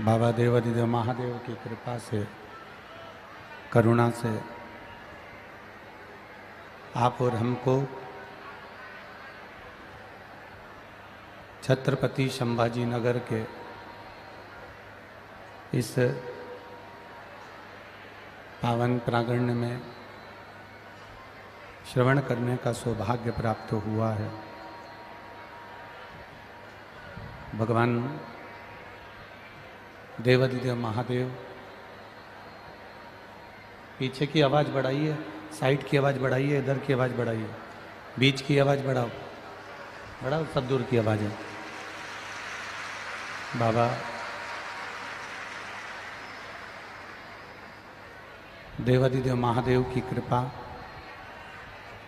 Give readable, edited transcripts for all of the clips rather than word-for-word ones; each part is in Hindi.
बाबा देवाधिदेव महादेव की कृपा से, करुणा से आप और हमको छत्रपति संभाजी नगर के इस पावन प्रांगण में श्रवण करने का सौभाग्य प्राप्त हुआ है। भगवान देवाधिदेव महादेव, पीछे की आवाज़ बढ़ाइए, साइड की आवाज़ बढ़ाइए, इधर की आवाज़ बढ़ाइए, बीच की आवाज़ बढ़ाओ, बढ़ाओ, सब दूर की आवाज़ है। बाबा देवाधिदेव महादेव की कृपा,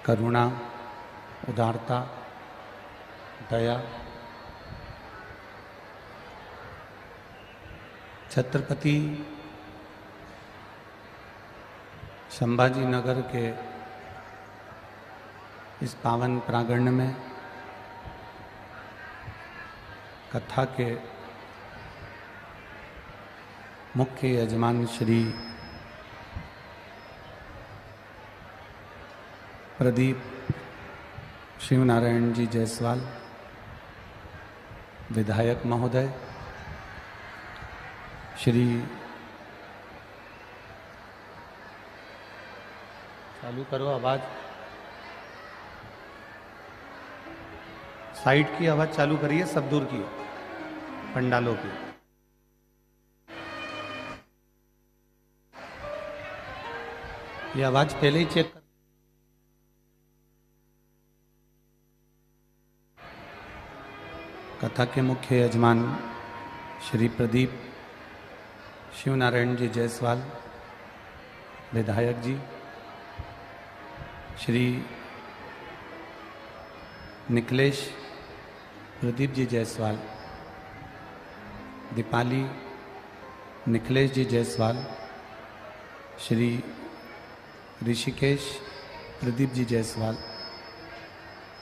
करुणा, उदारता, दया छत्रपति संभाजी नगर के इस पावन प्रांगण में कथा के मुख्य यजमान श्री प्रदीप शिवनारायण जी जायसवाल विधायक महोदय, श्री चालू करो आवाज, साइड की आवाज चालू करिए, सब दूर की पंडालों की। ये आवाज पहले ही चेक कर। कथा के मुख्य यजमान श्री प्रदीप शिवनारायण जी जायसवाल विधायक जी, श्री निखिलेश प्रदीप जी जायसवाल, दीपाली निखिलेश जी जायसवाल, श्री ऋषिकेश प्रदीप जी जायसवाल,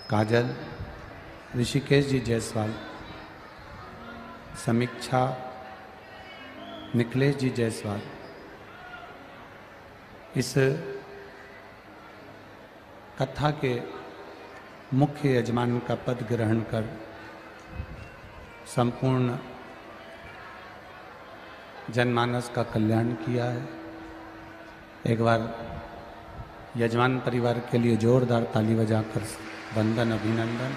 काजल ऋषिकेश जी जायसवाल, समीक्षा निखिलेश जी जायसवाल, इस कथा के मुख्य यजमान का पद ग्रहण कर संपूर्ण जनमानस का कल्याण किया है। एक बार यजमान परिवार के लिए जोरदार ताली बजाकर वंदन, अभिनंदन।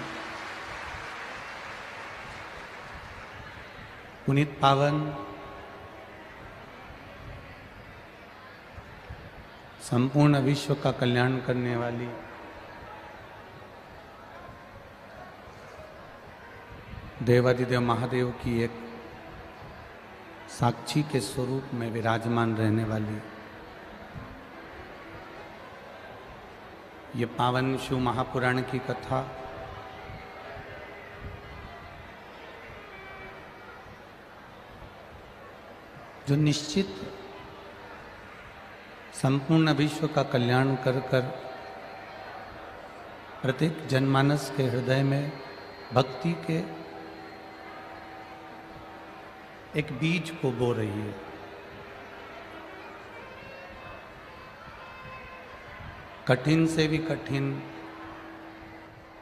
पुनीत पावन संपूर्ण विश्व का कल्याण करने वाली देवाधिदेव महादेव की एक साक्षी के स्वरूप में विराजमान रहने वाली ये पावन शिव महापुराण की कथा जो निश्चित संपूर्ण विश्व का कल्याण कर कर प्रत्येक जनमानस के हृदय में भक्ति के एक बीज को बो रही है। कठिन से भी कठिन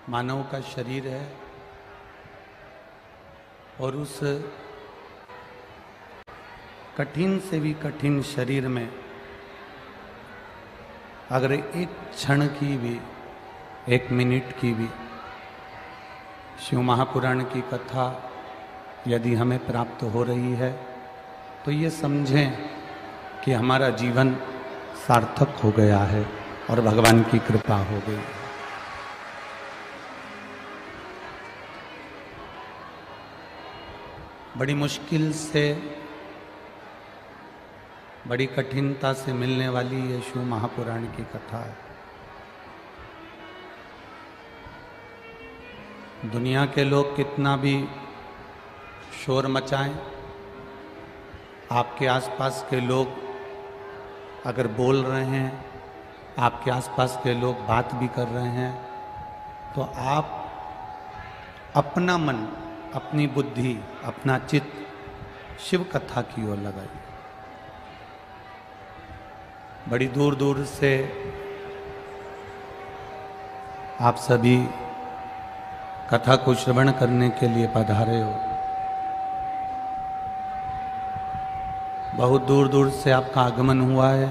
मानव का शरीर है और उस कठिन से भी कठिन शरीर में अगर एक क्षण की भी, एक मिनट की भी शिव महापुराण की कथा यदि हमें प्राप्त हो रही है तो ये समझें कि हमारा जीवन सार्थक हो गया है और भगवान की कृपा हो गई। बड़ी मुश्किल से, बड़ी कठिनता से मिलने वाली ये शिव महापुराण की कथा है। दुनिया के लोग कितना भी शोर मचाएं, आपके आसपास के लोग अगर बोल रहे हैं, आपके आसपास के लोग बात भी कर रहे हैं, तो आप अपना मन, अपनी बुद्धि, अपना चित्त शिव कथा की ओर लगाइए। बड़ी दूर दूर से आप सभी कथा को श्रवण करने के लिए पधारे हो। बहुत दूर दूर से आपका आगमन हुआ है।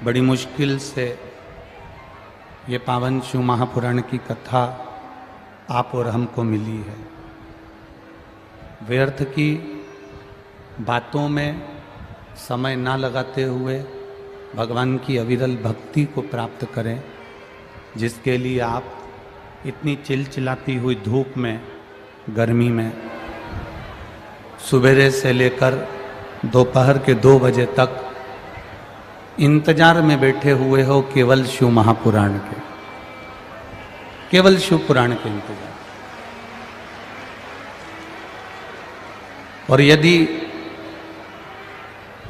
बड़ी मुश्किल से ये पावन शिव महापुराण की कथा आप और हमको मिली है। व्यर्थ की बातों में समय ना लगाते हुए भगवान की अविरल भक्ति को प्राप्त करें, जिसके लिए आप इतनी चिलचिलाती हुई धूप में, गर्मी में, सुबह से लेकर दोपहर के 2 बजे तक इंतजार में बैठे हुए हो केवल शिव महापुराण के, केवल शिव पुराण के इंतजार। और यदि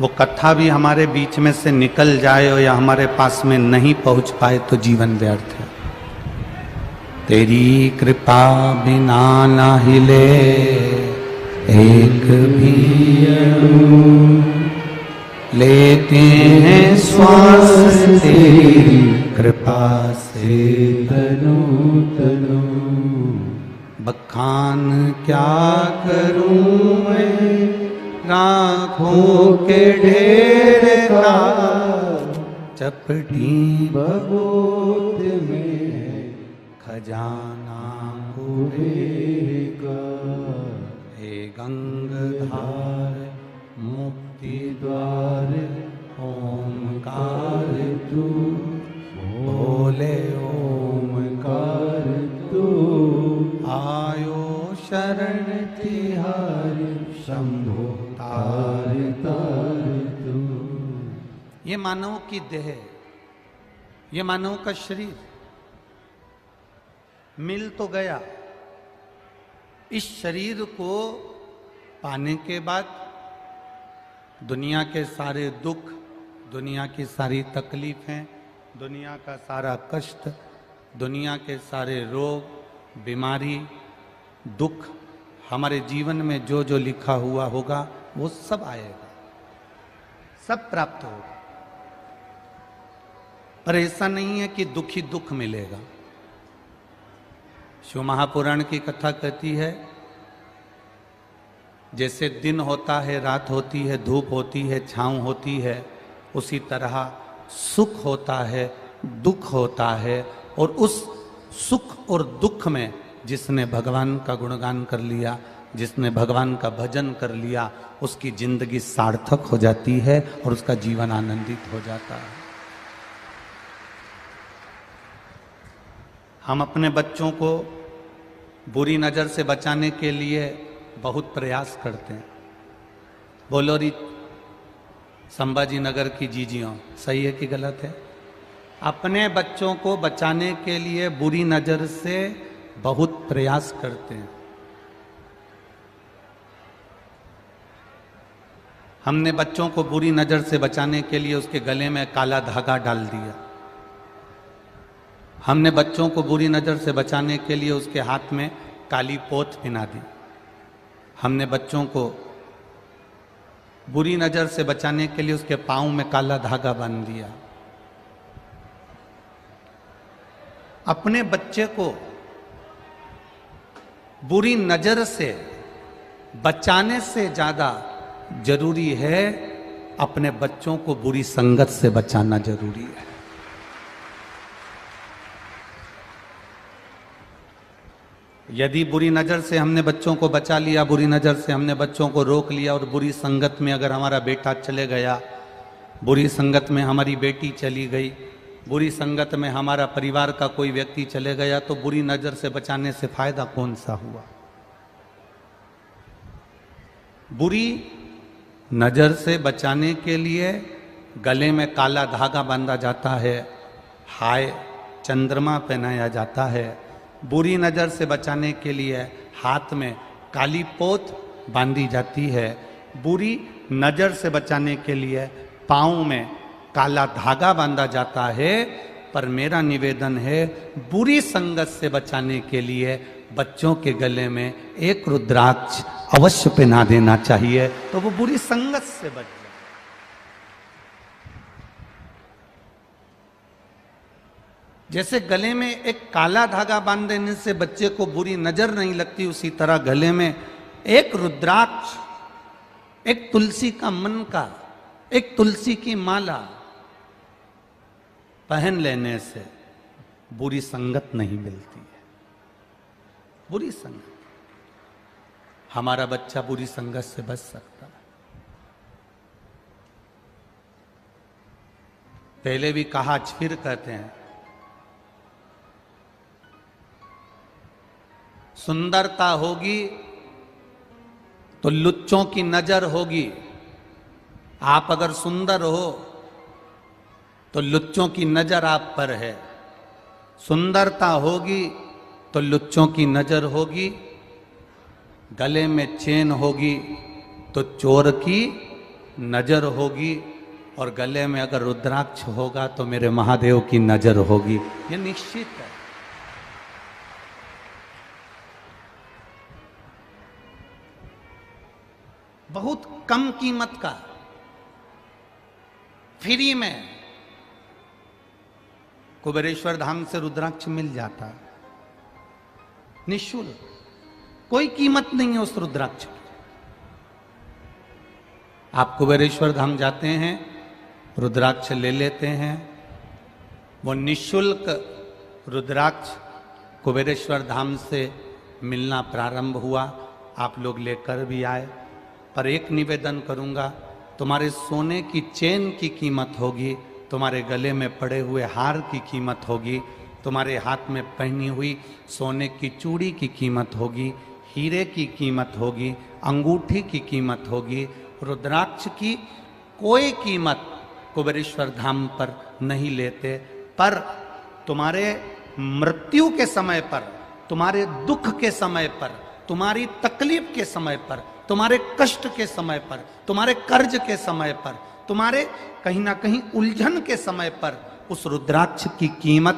वो कथा भी हमारे बीच में से निकल जाए या हमारे पास में नहीं पहुंच पाए तो जीवन व्यर्थ है। तेरी कृपा बिना ना हिले एक भी अणु, लेते हैं श्वास तेरी कृपा से तनु तनु। बखान क्या करूं मैं राखों के ढेर का, चपटी बबूत में खजाना पूरेगा। हे गंगाधार मुक्ति द्वार ओमकार तू, बोले ओमकार तू। आयो शरण तिहारी शंभो तार तार तू। ये मानव की देह, ये मानव का शरीर मिल तो गया। इस शरीर को पाने के बाद दुनिया के सारे दुख, दुनिया की सारी तकलीफें, दुनिया का सारा कष्ट, दुनिया के सारे रोग, बीमारी, दुख, हमारे जीवन में जो जो लिखा हुआ होगा वो सब आएगा, सब प्राप्त होगा। पर ऐसा नहीं है कि दुखी दुख मिलेगा। शिव महापुराण की कथा कहती है, जैसे दिन होता है, रात होती है, धूप होती है, छांव होती है, उसी तरह सुख होता है, दुख होता है। और उस सुख और दुख में जिसने भगवान का गुणगान कर लिया, जिसने भगवान का भजन कर लिया, उसकी जिंदगी सार्थक हो जाती है और उसका जीवन आनंदित हो जाता है। हम अपने बच्चों को बुरी नज़र से बचाने के लिए बहुत प्रयास करते हैं। बोलो री संभाजी नगर की जीजियों, सही है कि गलत है? अपने बच्चों को बचाने के लिए बुरी नज़र से बहुत प्रयास करते हैं। हमने बच्चों को बुरी नज़र से बचाने के लिए उसके गले में काला धागा डाल दिया। हमने बच्चों को बुरी नज़र से बचाने के लिए उसके हाथ में काली पोत पहना दी। हमने बच्चों को बुरी नज़र से बचाने के लिए उसके पाँव में काला धागा बांध दिया। अपने बच्चे को बुरी नज़र से बचाने से ज़्यादा जरूरी है अपने बच्चों को बुरी संगत से बचाना जरूरी है। यदि बुरी नज़र से हमने बच्चों को बचा लिया, बुरी नज़र से हमने बच्चों को रोक लिया और बुरी संगत में अगर हमारा बेटा चले गया, बुरी संगत में हमारी बेटी चली गई, बुरी संगत में हमारा परिवार का कोई व्यक्ति चले गया, तो बुरी नज़र से बचाने से फायदा कौन सा हुआ? बुरी नज़र से बचाने के लिए गले में काला धागा बांधा जाता है, हाय चंद्रमा पहनाया जाता है। बुरी नज़र से बचाने के लिए हाथ में काली पोत बांधी जाती है। बुरी नज़र से बचाने के लिए पाँव में काला धागा बांधा जाता है। पर मेरा निवेदन है, बुरी संगत से बचाने के लिए बच्चों के गले में एक रुद्राक्ष अवश्य पहना देना चाहिए, तो वो बुरी संगत से बच जाए। जैसे गले में एक काला धागा बांध देने से बच्चे को बुरी नजर नहीं लगती, उसी तरह गले में एक रुद्राक्ष, एक तुलसी का मन का, एक तुलसी की माला पहन लेने से बुरी संगत नहीं मिलती है। बुरी संगत, हमारा बच्चा बुरी संगत से बच सकता है। पहले भी कहा, आज फिर कहते हैं, सुंदरता होगी तो लुच्चों की नजर होगी। आप अगर सुंदर हो तो लुच्चों की नजर आप पर है। सुंदरता होगी तो लुच्चों की नजर होगी। गले में चेन होगी तो चोर की नजर होगी। और गले में अगर रुद्राक्ष होगा तो मेरे महादेव की नजर होगी। ये निश्चित है। बहुत कम कीमत का, फ्री में कुबेरेश्वर धाम से रुद्राक्ष मिल जाता, निःशुल्क, कोई कीमत नहीं है उस रुद्राक्ष की। आप कुबेरेश्वर धाम जाते हैं, रुद्राक्ष ले लेते हैं, वो निःशुल्क रुद्राक्ष कुबेरेश्वर धाम से मिलना प्रारंभ हुआ। आप लोग लेकर भी आए। पर एक निवेदन करूंगा, तुम्हारे सोने की चेन की कीमत होगी, तुम्हारे गले में पड़े हुए हार की कीमत होगी, तुम्हारे हाथ में पहनी हुई सोने की चूड़ी की कीमत होगी, हीरे की कीमत होगी, अंगूठी की कीमत होगी। रुद्राक्ष की कोई कीमत कुबेरेश्वर धाम पर नहीं लेते। पर तुम्हारे मृत्यु के समय पर, तुम्हारे दुख के समय पर, तुम्हारी तकलीफ के समय पर, तुम्हारे कष्ट के समय पर, तुम्हारे कर्ज के समय पर, तुम्हारे कहीं ना कहीं उलझन के समय पर उस रुद्राक्ष की कीमत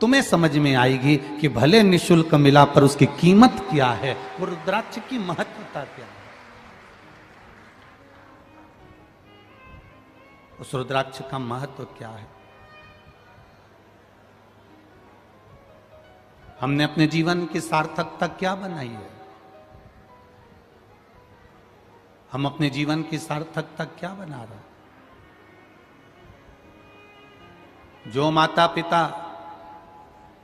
तुम्हें समझ में आएगी कि भले निःशुल्क मिला पर उसकी कीमत क्या है, वो रुद्राक्ष की महत्वता क्या है। उस रुद्राक्ष का महत्व क्या है। हमने अपने जीवन की सार्थकता क्या बनाई है। हम अपने जीवन की सार्थकता क्या बना रहे हैं। जो माता पिता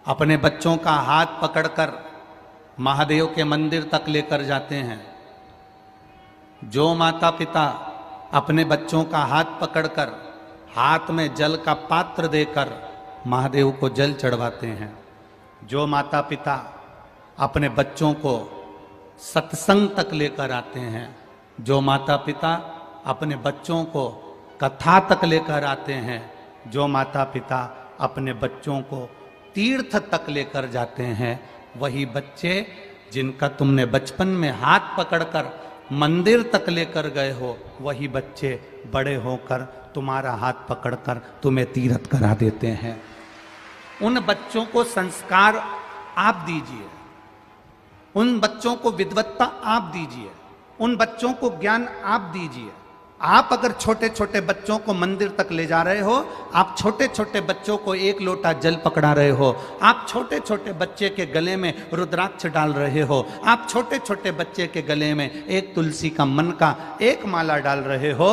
अपने बच्चों का हाथ पकड़कर महादेव के मंदिर तक लेकर जाते हैं, जो माता पिता अपने बच्चों का हाथ पकड़कर हाथ में जल का पात्र देकर महादेव को जल चढ़वाते हैं, जो माता पिता अपने बच्चों को सत्संग तक लेकर आते हैं, जो माता पिता अपने बच्चों को कथा तक लेकर आते हैं, जो माता पिता अपने बच्चों को तीर्थ तक लेकर जाते हैं, वही बच्चे जिनका तुमने बचपन में हाथ पकड़कर मंदिर तक लेकर गए हो, वही बच्चे बड़े होकर तुम्हारा हाथ पकड़कर तुम्हें तीर्थ करा देते हैं। उन बच्चों को संस्कार आप दीजिए, उन बच्चों को विद्वत्ता आप दीजिए, उन बच्चों को ज्ञान आप दीजिए। आप अगर छोटे छोटे बच्चों को मंदिर तक ले जा रहे हो, आप छोटे छोटे बच्चों को एक लोटा जल पकड़ा रहे हो, आप छोटे छोटे बच्चे के गले में रुद्राक्ष डाल रहे हो, आप छोटे छोटे बच्चे के गले में एक तुलसी का मन का एक माला डाल रहे हो,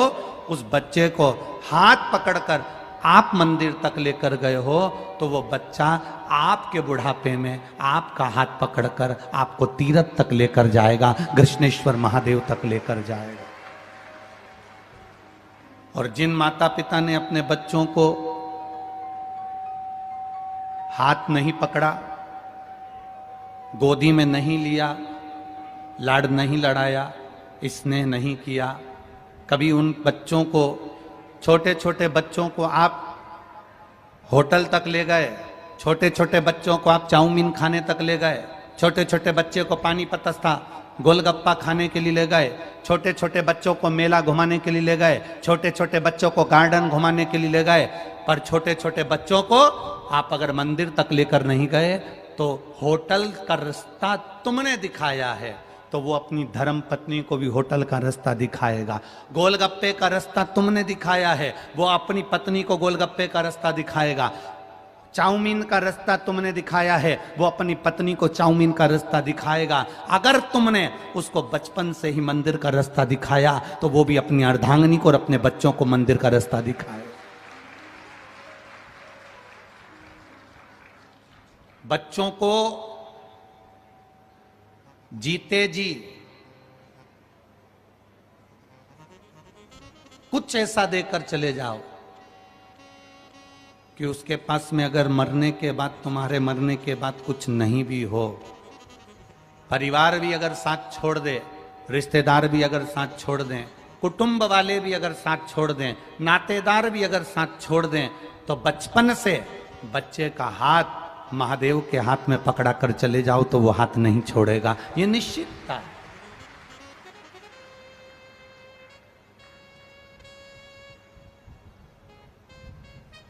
उस बच्चे को हाथ पकड़कर आप मंदिर तक लेकर गए हो, तो वो बच्चा आपके बुढ़ापे में आपका हाथ पकड़कर आपको तीर्थ तक लेकर जाएगा, कृष्णेश्वर महादेव तक लेकर जाएगा। और जिन माता पिता ने अपने बच्चों को हाथ नहीं पकड़ा, गोदी में नहीं लिया, लाड नहीं लड़ाया, स्नेह नहीं किया, कभी उन बच्चों को, छोटे छोटे बच्चों को आप होटल तक ले गए, छोटे छोटे बच्चों को आप चाउमीन खाने तक ले गए, छोटे छोटे बच्चे को पानीपत था गोलगप्पा खाने के लिए ले गए, छोटे छोटे बच्चों को मेला घुमाने के लिए ले गए, छोटे छोटे बच्चों को गार्डन घुमाने के लिए ले गए, पर छोटे छोटे बच्चों को आप अगर मंदिर तक लेकर नहीं गए तो होटल का रास्ता तुमने दिखाया है, तो वो अपनी धर्म पत्नी को भी होटल का रास्ता दिखाएगा। गोलगप्पे का रास्ता तुमने दिखाया है, वो अपनी पत्नी को गोलगप्पे का रास्ता दिखाएगा। चाउमीन का रास्ता तुमने दिखाया है, वो अपनी पत्नी को चाउमीन का रास्ता दिखाएगा। अगर तुमने उसको बचपन से ही मंदिर का रास्ता दिखाया, तो वो भी अपनी अर्धांगिनी को और अपने बच्चों को मंदिर का रास्ता दिखाएगा। बच्चों को जीते जी कुछ ऐसा देकर चले जाओ कि उसके पास में अगर मरने के बाद, तुम्हारे मरने के बाद कुछ नहीं भी हो, परिवार भी अगर साथ छोड़ दे, रिश्तेदार भी अगर साथ छोड़ दें, कुटुंब वाले भी अगर साथ छोड़ दें, नातेदार भी अगर साथ छोड़ दें, तो बचपन से बच्चे का हाथ महादेव के हाथ में पकड़ा कर चले जाओ तो वो हाथ नहीं छोड़ेगा, ये निश्चितता है।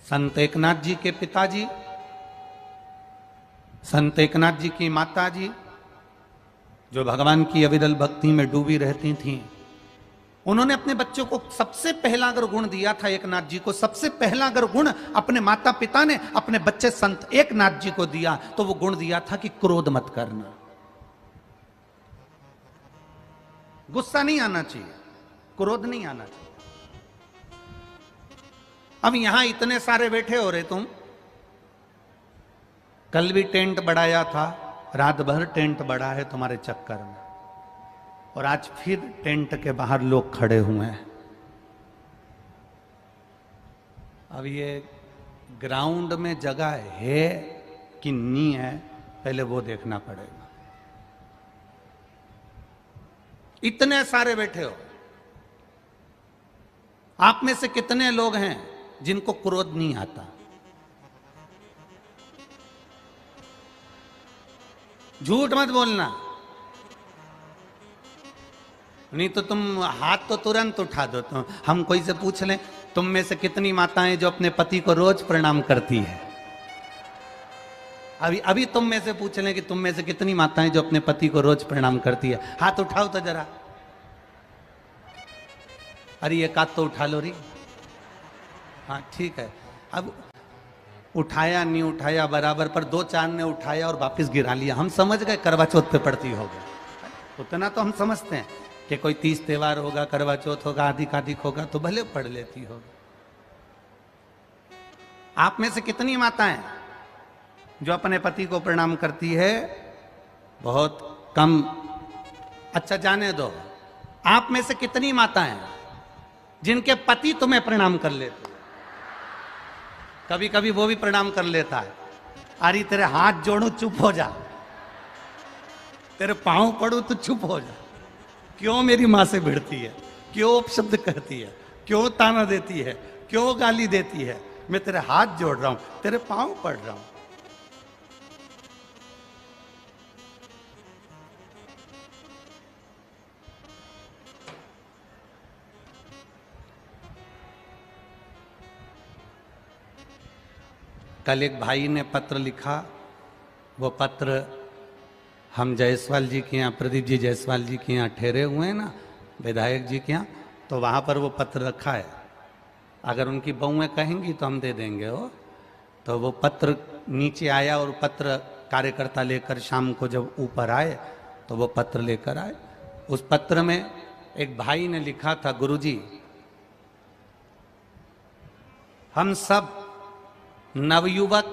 संत एकनाथ जी के पिताजी, संत एकनाथ जी की माता जी, जो भगवान की अविरल भक्ति में डूबी रहती थीं, उन्होंने अपने बच्चों को सबसे पहला अगर गुण दिया था, एकनाथ जी को सबसे पहला अगर गुण अपने माता पिता ने अपने बच्चे संत एकनाथ जी को दिया, तो वो गुण दिया था कि क्रोध मत करना, गुस्सा नहीं आना चाहिए, क्रोध नहीं आना चाहिए। अब यहां इतने सारे बैठे हो रहे तुम, कल भी टेंट बढ़ाया था, रात भर टेंट बढ़ा है तुम्हारे चक्कर में, और आज फिर टेंट के बाहर लोग खड़े हुए हैं। अब ये ग्राउंड में जगह है कि नहीं है, पहले वो देखना पड़ेगा। इतने सारे बैठे हो, आप में से कितने लोग हैं जिनको क्रोध नहीं आता? झूठ मत बोलना, नहीं तो तुम हाथ तो तुरंत उठा दो। तो हम कोई से पूछ लें, तुम में से कितनी माताएं जो अपने पति को रोज प्रणाम करती है? अभी तुम में से पूछ लें कि तुम में से कितनी माताएं जो अपने पति को रोज प्रणाम करती है? हाथ उठाओ तो जरा। अरे एक हाथ तो उठा लो री। हाँ ठीक है, अब उठाया नहीं उठाया बराबर, पर दो चार ने उठाया और वापस गिरा लिया, हम समझ गए करवा चौथ पे पड़ती होगी। उतना तो हम समझते हैं कि कोई 30 त्योहार होगा, करवा चौथ होगा, अधिक अधिक होगा तो भले पढ़ लेती होगी। आप में से कितनी माताएं जो अपने पति को प्रणाम करती है? बहुत कम। अच्छा जाने दो, आप में से कितनी माताएं जिनके पति तुम्हें प्रणाम कर लेते? कभी कभी वो भी प्रणाम कर लेता है। अरे तेरे हाथ जोड़ू चुप हो जा, तेरे पांव पड़ू तो चुप हो जा। क्यों मेरी मां से भिड़ती है? क्यों अपशब्द कहती है? क्यों ताना देती है? क्यों गाली देती है? मैं तेरे हाथ जोड़ रहा हूं, तेरे पांव पड़ रहा हूं। कल एक भाई ने पत्र लिखा, वो पत्र हम जायसवाल जी के यहाँ, प्रदीप जी जायसवाल जी के यहाँ ठहरे हुए हैं ना, विधायक जी के यहाँ, तो वहाँ पर वो पत्र रखा है। अगर उनकी बहुएं कहेंगी तो हम दे देंगे वो। तो वो पत्र नीचे आया और पत्र कार्यकर्ता लेकर शाम को जब ऊपर आए तो वो पत्र लेकर आए। उस पत्र में एक भाई ने लिखा था, गुरुजी हम सब नवयुवक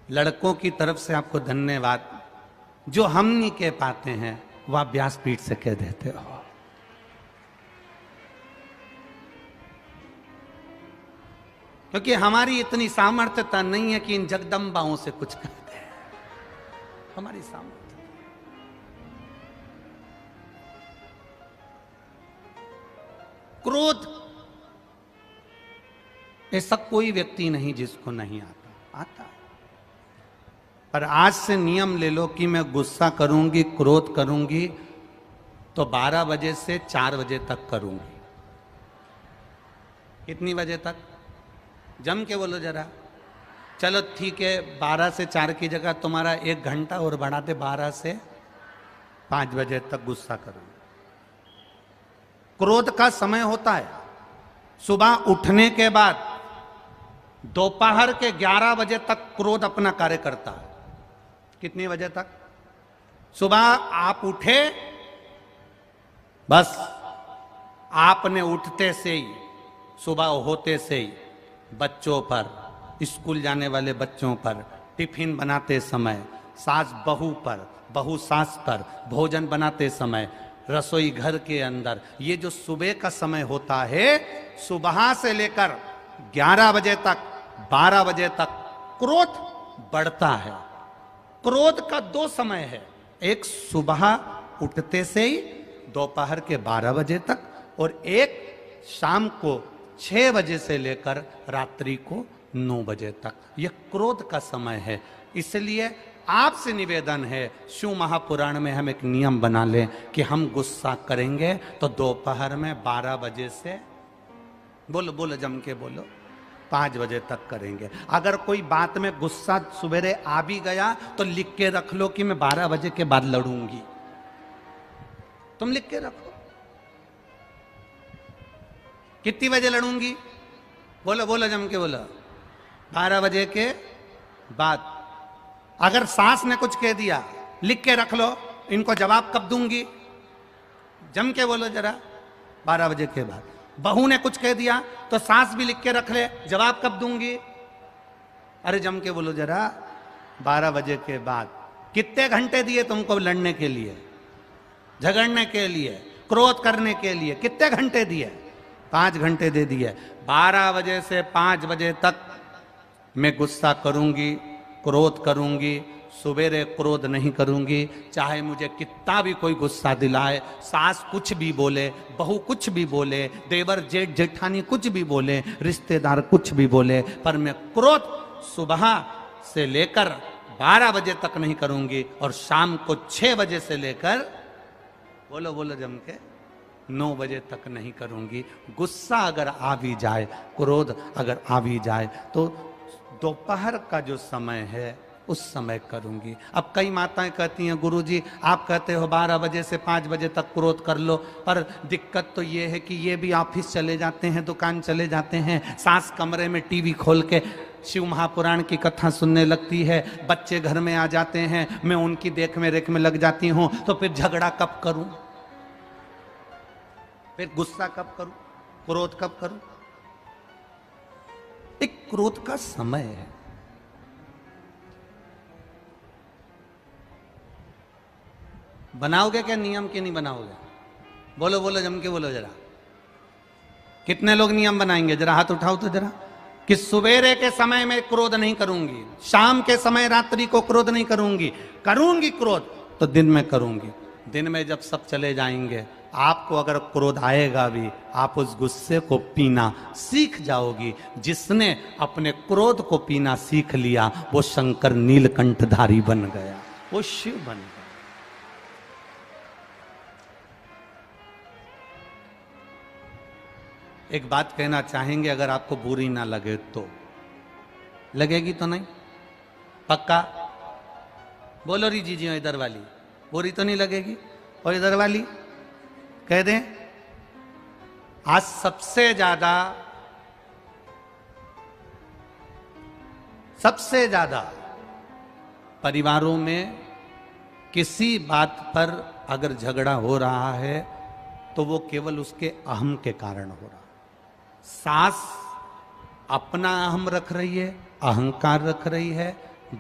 लड़कों की तरफ से आपको धन्यवाद, जो हम नहीं कह पाते हैं वह आप व्यासपीठ से कह देते हो। क्योंकि हमारी इतनी सामर्थ्यता नहीं है कि इन जगदम्बाओं से कुछ कहते हैं, हमारी सामर्थ्य। क्रोध ऐसा कोई व्यक्ति नहीं जिसको नहीं आता। पर आज से नियम ले लो कि मैं गुस्सा करूंगी, क्रोध करूंगी तो 12 बजे से 4 बजे तक करूंगी। कितनी बजे तक? जम के बोलो जरा। चलो ठीक है, 12 से 4 की जगह तुम्हारा 1 घंटा और बढ़ा दे, 12 से 5 बजे तक गुस्सा करो। क्रोध का समय होता है सुबह उठने के बाद दोपहर के 11 बजे तक क्रोध अपना कार्य करता है। कितने बजे तक? सुबह आप उठे, बस आपने उठते से ही, सुबह होते से ही बच्चों पर, स्कूल जाने वाले बच्चों पर, टिफिन बनाते समय, सास बहू पर, बहू सास पर, भोजन बनाते समय, रसोई घर के अंदर, ये जो सुबह का समय होता है, सुबह से लेकर 11 बजे तक, 12 बजे तक क्रोध बढ़ता है। क्रोध का 2 समय है, एक सुबह उठते से ही दोपहर के 12 बजे तक, और एक शाम को 6 बजे से लेकर रात्रि को 9 बजे तक। यह क्रोध का समय है। इसलिए आपसे निवेदन है, शिव महापुराण में हम एक नियम बना लें कि हम गुस्सा करेंगे तो दोपहर में 12 बजे से, बोलो बोलो जम के बोलो, 5 बजे तक करेंगे। अगर कोई बात में गुस्सा सवेरे आ भी गया तो लिख के रख लो कि मैं 12 बजे के बाद लड़ूंगी। तुम लिख के रखो कितनी बजे लड़ूंगी, बोलो बोलो जम के बोलो, 12 बजे के बाद। अगर सास ने कुछ कह दिया लिख के रख लो, इनको जवाब कब दूंगी, जम के बोलो जरा, 12 बजे के बाद। बहू ने कुछ कह दिया तो सास भी लिख के रख ले, जवाब कब दूंगी, अरे जम के बोलो जरा, 12 बजे के बाद। कितने घंटे दिए तुमको लड़ने के लिए, झगड़ने के लिए, क्रोध करने के लिए, कितने घंटे दिए? 5 घंटे दे दिए। 12 बजे से 5 बजे तक मैं गुस्सा करूंगी, क्रोध करूंगी, सुबेरे क्रोध नहीं करूंगी। चाहे मुझे कितना भी कोई गुस्सा दिलाए, सास कुछ भी बोले, बहू कुछ भी बोले, देवर जेठ जेठानी कुछ भी बोले, रिश्तेदार कुछ भी बोले, पर मैं क्रोध सुबह से लेकर 12 बजे तक नहीं करूंगी, और शाम को 6 बजे से लेकर, बोलो बोलो जम के, 9 बजे तक नहीं करूंगी। गुस्सा अगर आ भी जाए, क्रोध अगर आ भी जाए, तो दोपहर का जो समय है उस समय करूंगी। अब कई माताएं कहती हैं, गुरुजी आप कहते हो 12 बजे से 5 बजे तक क्रोध कर लो, पर दिक्कत तो ये है कि ये भी ऑफिस चले जाते हैं, दुकान चले जाते हैं, सास कमरे में टीवी खोल के शिव महापुराण की कथा सुनने लगती है, बच्चे घर में आ जाते हैं, मैं उनकी देख में रेख में लग जाती हूं, तो फिर झगड़ा कब करूं, फिर गुस्सा कब करूं, क्रोध कब करूं? एक क्रोध का समय है। बनाओगे क्या नियम कि नहीं बनाओगे? बोलो बोलो जम के बोलो जरा, कितने लोग नियम बनाएंगे? जरा हाथ उठाओ तो जरा, कि सवेरे के समय में क्रोध नहीं करूंगी, शाम के समय रात्रि को क्रोध नहीं करूंगी, करूंगी क्रोध तो दिन में करूंगी। दिन में जब सब चले जाएंगे, आपको अगर क्रोध आएगा भी, आप उस गुस्से को पीना सीख जाओगी। जिसने अपने क्रोध को पीना सीख लिया वो शंकर नीलकंठधारी बन गया, वो शिव बन गया। एक बात कहना चाहेंगे, अगर आपको बुरी ना लगे तो, लगेगी तो नहीं? पक्का बोलो री जी इधर वाली, बुरी तो नहीं लगेगी? और इधर वाली कह दें, आज सबसे ज्यादा परिवारों में किसी बात पर अगर झगड़ा हो रहा है तो वो केवल उसके अहम के कारण हो रहा है। सास अपना अहम रख रही है, अहंकार रख रही है,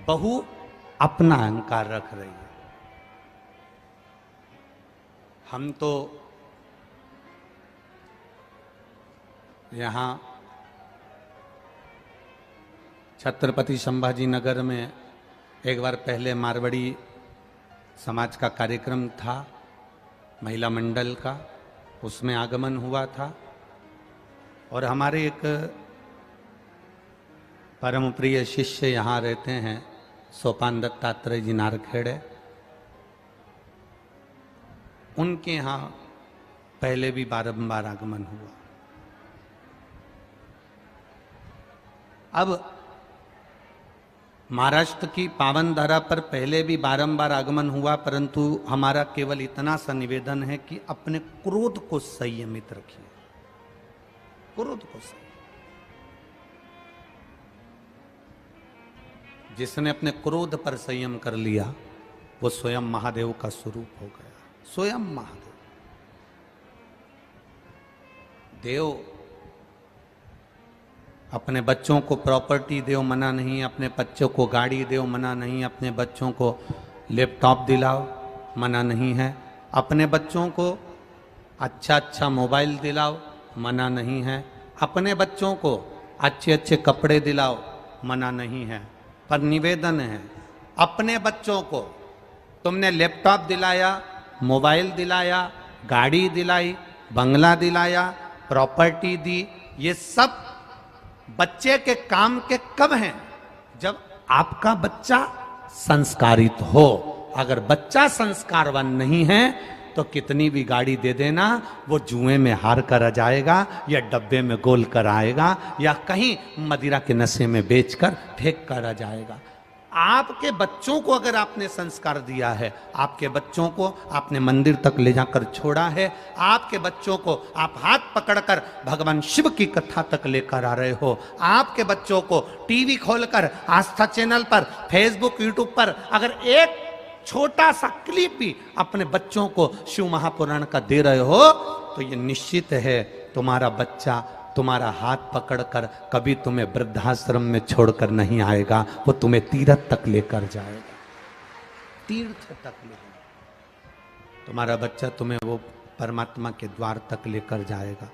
बहू अपना अहंकार रख रही है। हम तो यहाँ छत्रपति संभाजी नगर में एक बार पहले मारवाड़ी समाज का कार्यक्रम था, महिला मंडल का, उसमें आगमन हुआ था, और हमारे एक परम प्रिय शिष्य यहाँ रहते हैं, सोपान दत्तात्रेय जी नारखेड़े, उनके यहाँ पहले भी बारंबार आगमन हुआ। अब महाराष्ट्र की पावन धरा पर पहले भी बारंबार आगमन हुआ, परंतु हमारा केवल इतना सा निवेदन है कि अपने क्रोध को संयमित रखिए, क्रोध को संयमित। जिसने अपने क्रोध पर संयम कर लिया वो स्वयं महादेव का स्वरूप हो गया, स्वयं महादेव। देव अपने बच्चों को प्रॉपर्टी दो मना नहीं, अपने बच्चों को गाड़ी दो मना नहीं, अपने बच्चों को लैपटॉप दिलाओ मना नहीं है, अपने बच्चों को अच्छा अच्छा मोबाइल दिलाओ मना नहीं है, अपने बच्चों को अच्छे अच्छे कपड़े दिलाओ मना नहीं है। पर निवेदन है, अपने बच्चों को तुमने लैपटॉप दिलाया, मोबाइल दिलाया, गाड़ी दिलाई, बंगला दिलाया, प्रॉपर्टी दी, ये सब बच्चे के काम के कब हैं? जब आपका बच्चा संस्कारित हो। अगर बच्चा संस्कारवान नहीं है तो कितनी भी गाड़ी दे देना, वो जुए में हार कर आ जाएगा या डब्बे में गोल कर आएगा या कहीं मदिरा के नशे में बेचकर फेंक कर आ जाएगा। आपके बच्चों को अगर आपने संस्कार दिया है, आपके बच्चों को आपने मंदिर तक ले जाकर छोड़ा है, आपके बच्चों को आप हाथ पकड़कर भगवान शिव की कथा तक लेकर आ रहे हो, आपके बच्चों को टीवी खोलकर आस्था चैनल पर, फेसबुक, यूट्यूब पर अगर एक छोटा सा क्लिप भी अपने बच्चों को शिव महापुराण का दे रहे हो तो ये निश्चित है तुम्हारा बच्चा तुम्हारा हाथ पकड़कर कभी तुम्हें वृद्धाश्रम में छोड़कर नहीं आएगा, वो तुम्हें तीर्थ तक लेकर जाएगा, तीर्थ तक लेकर। तुम्हारा बच्चा तुम्हें वो परमात्मा के द्वार तक लेकर जाएगा,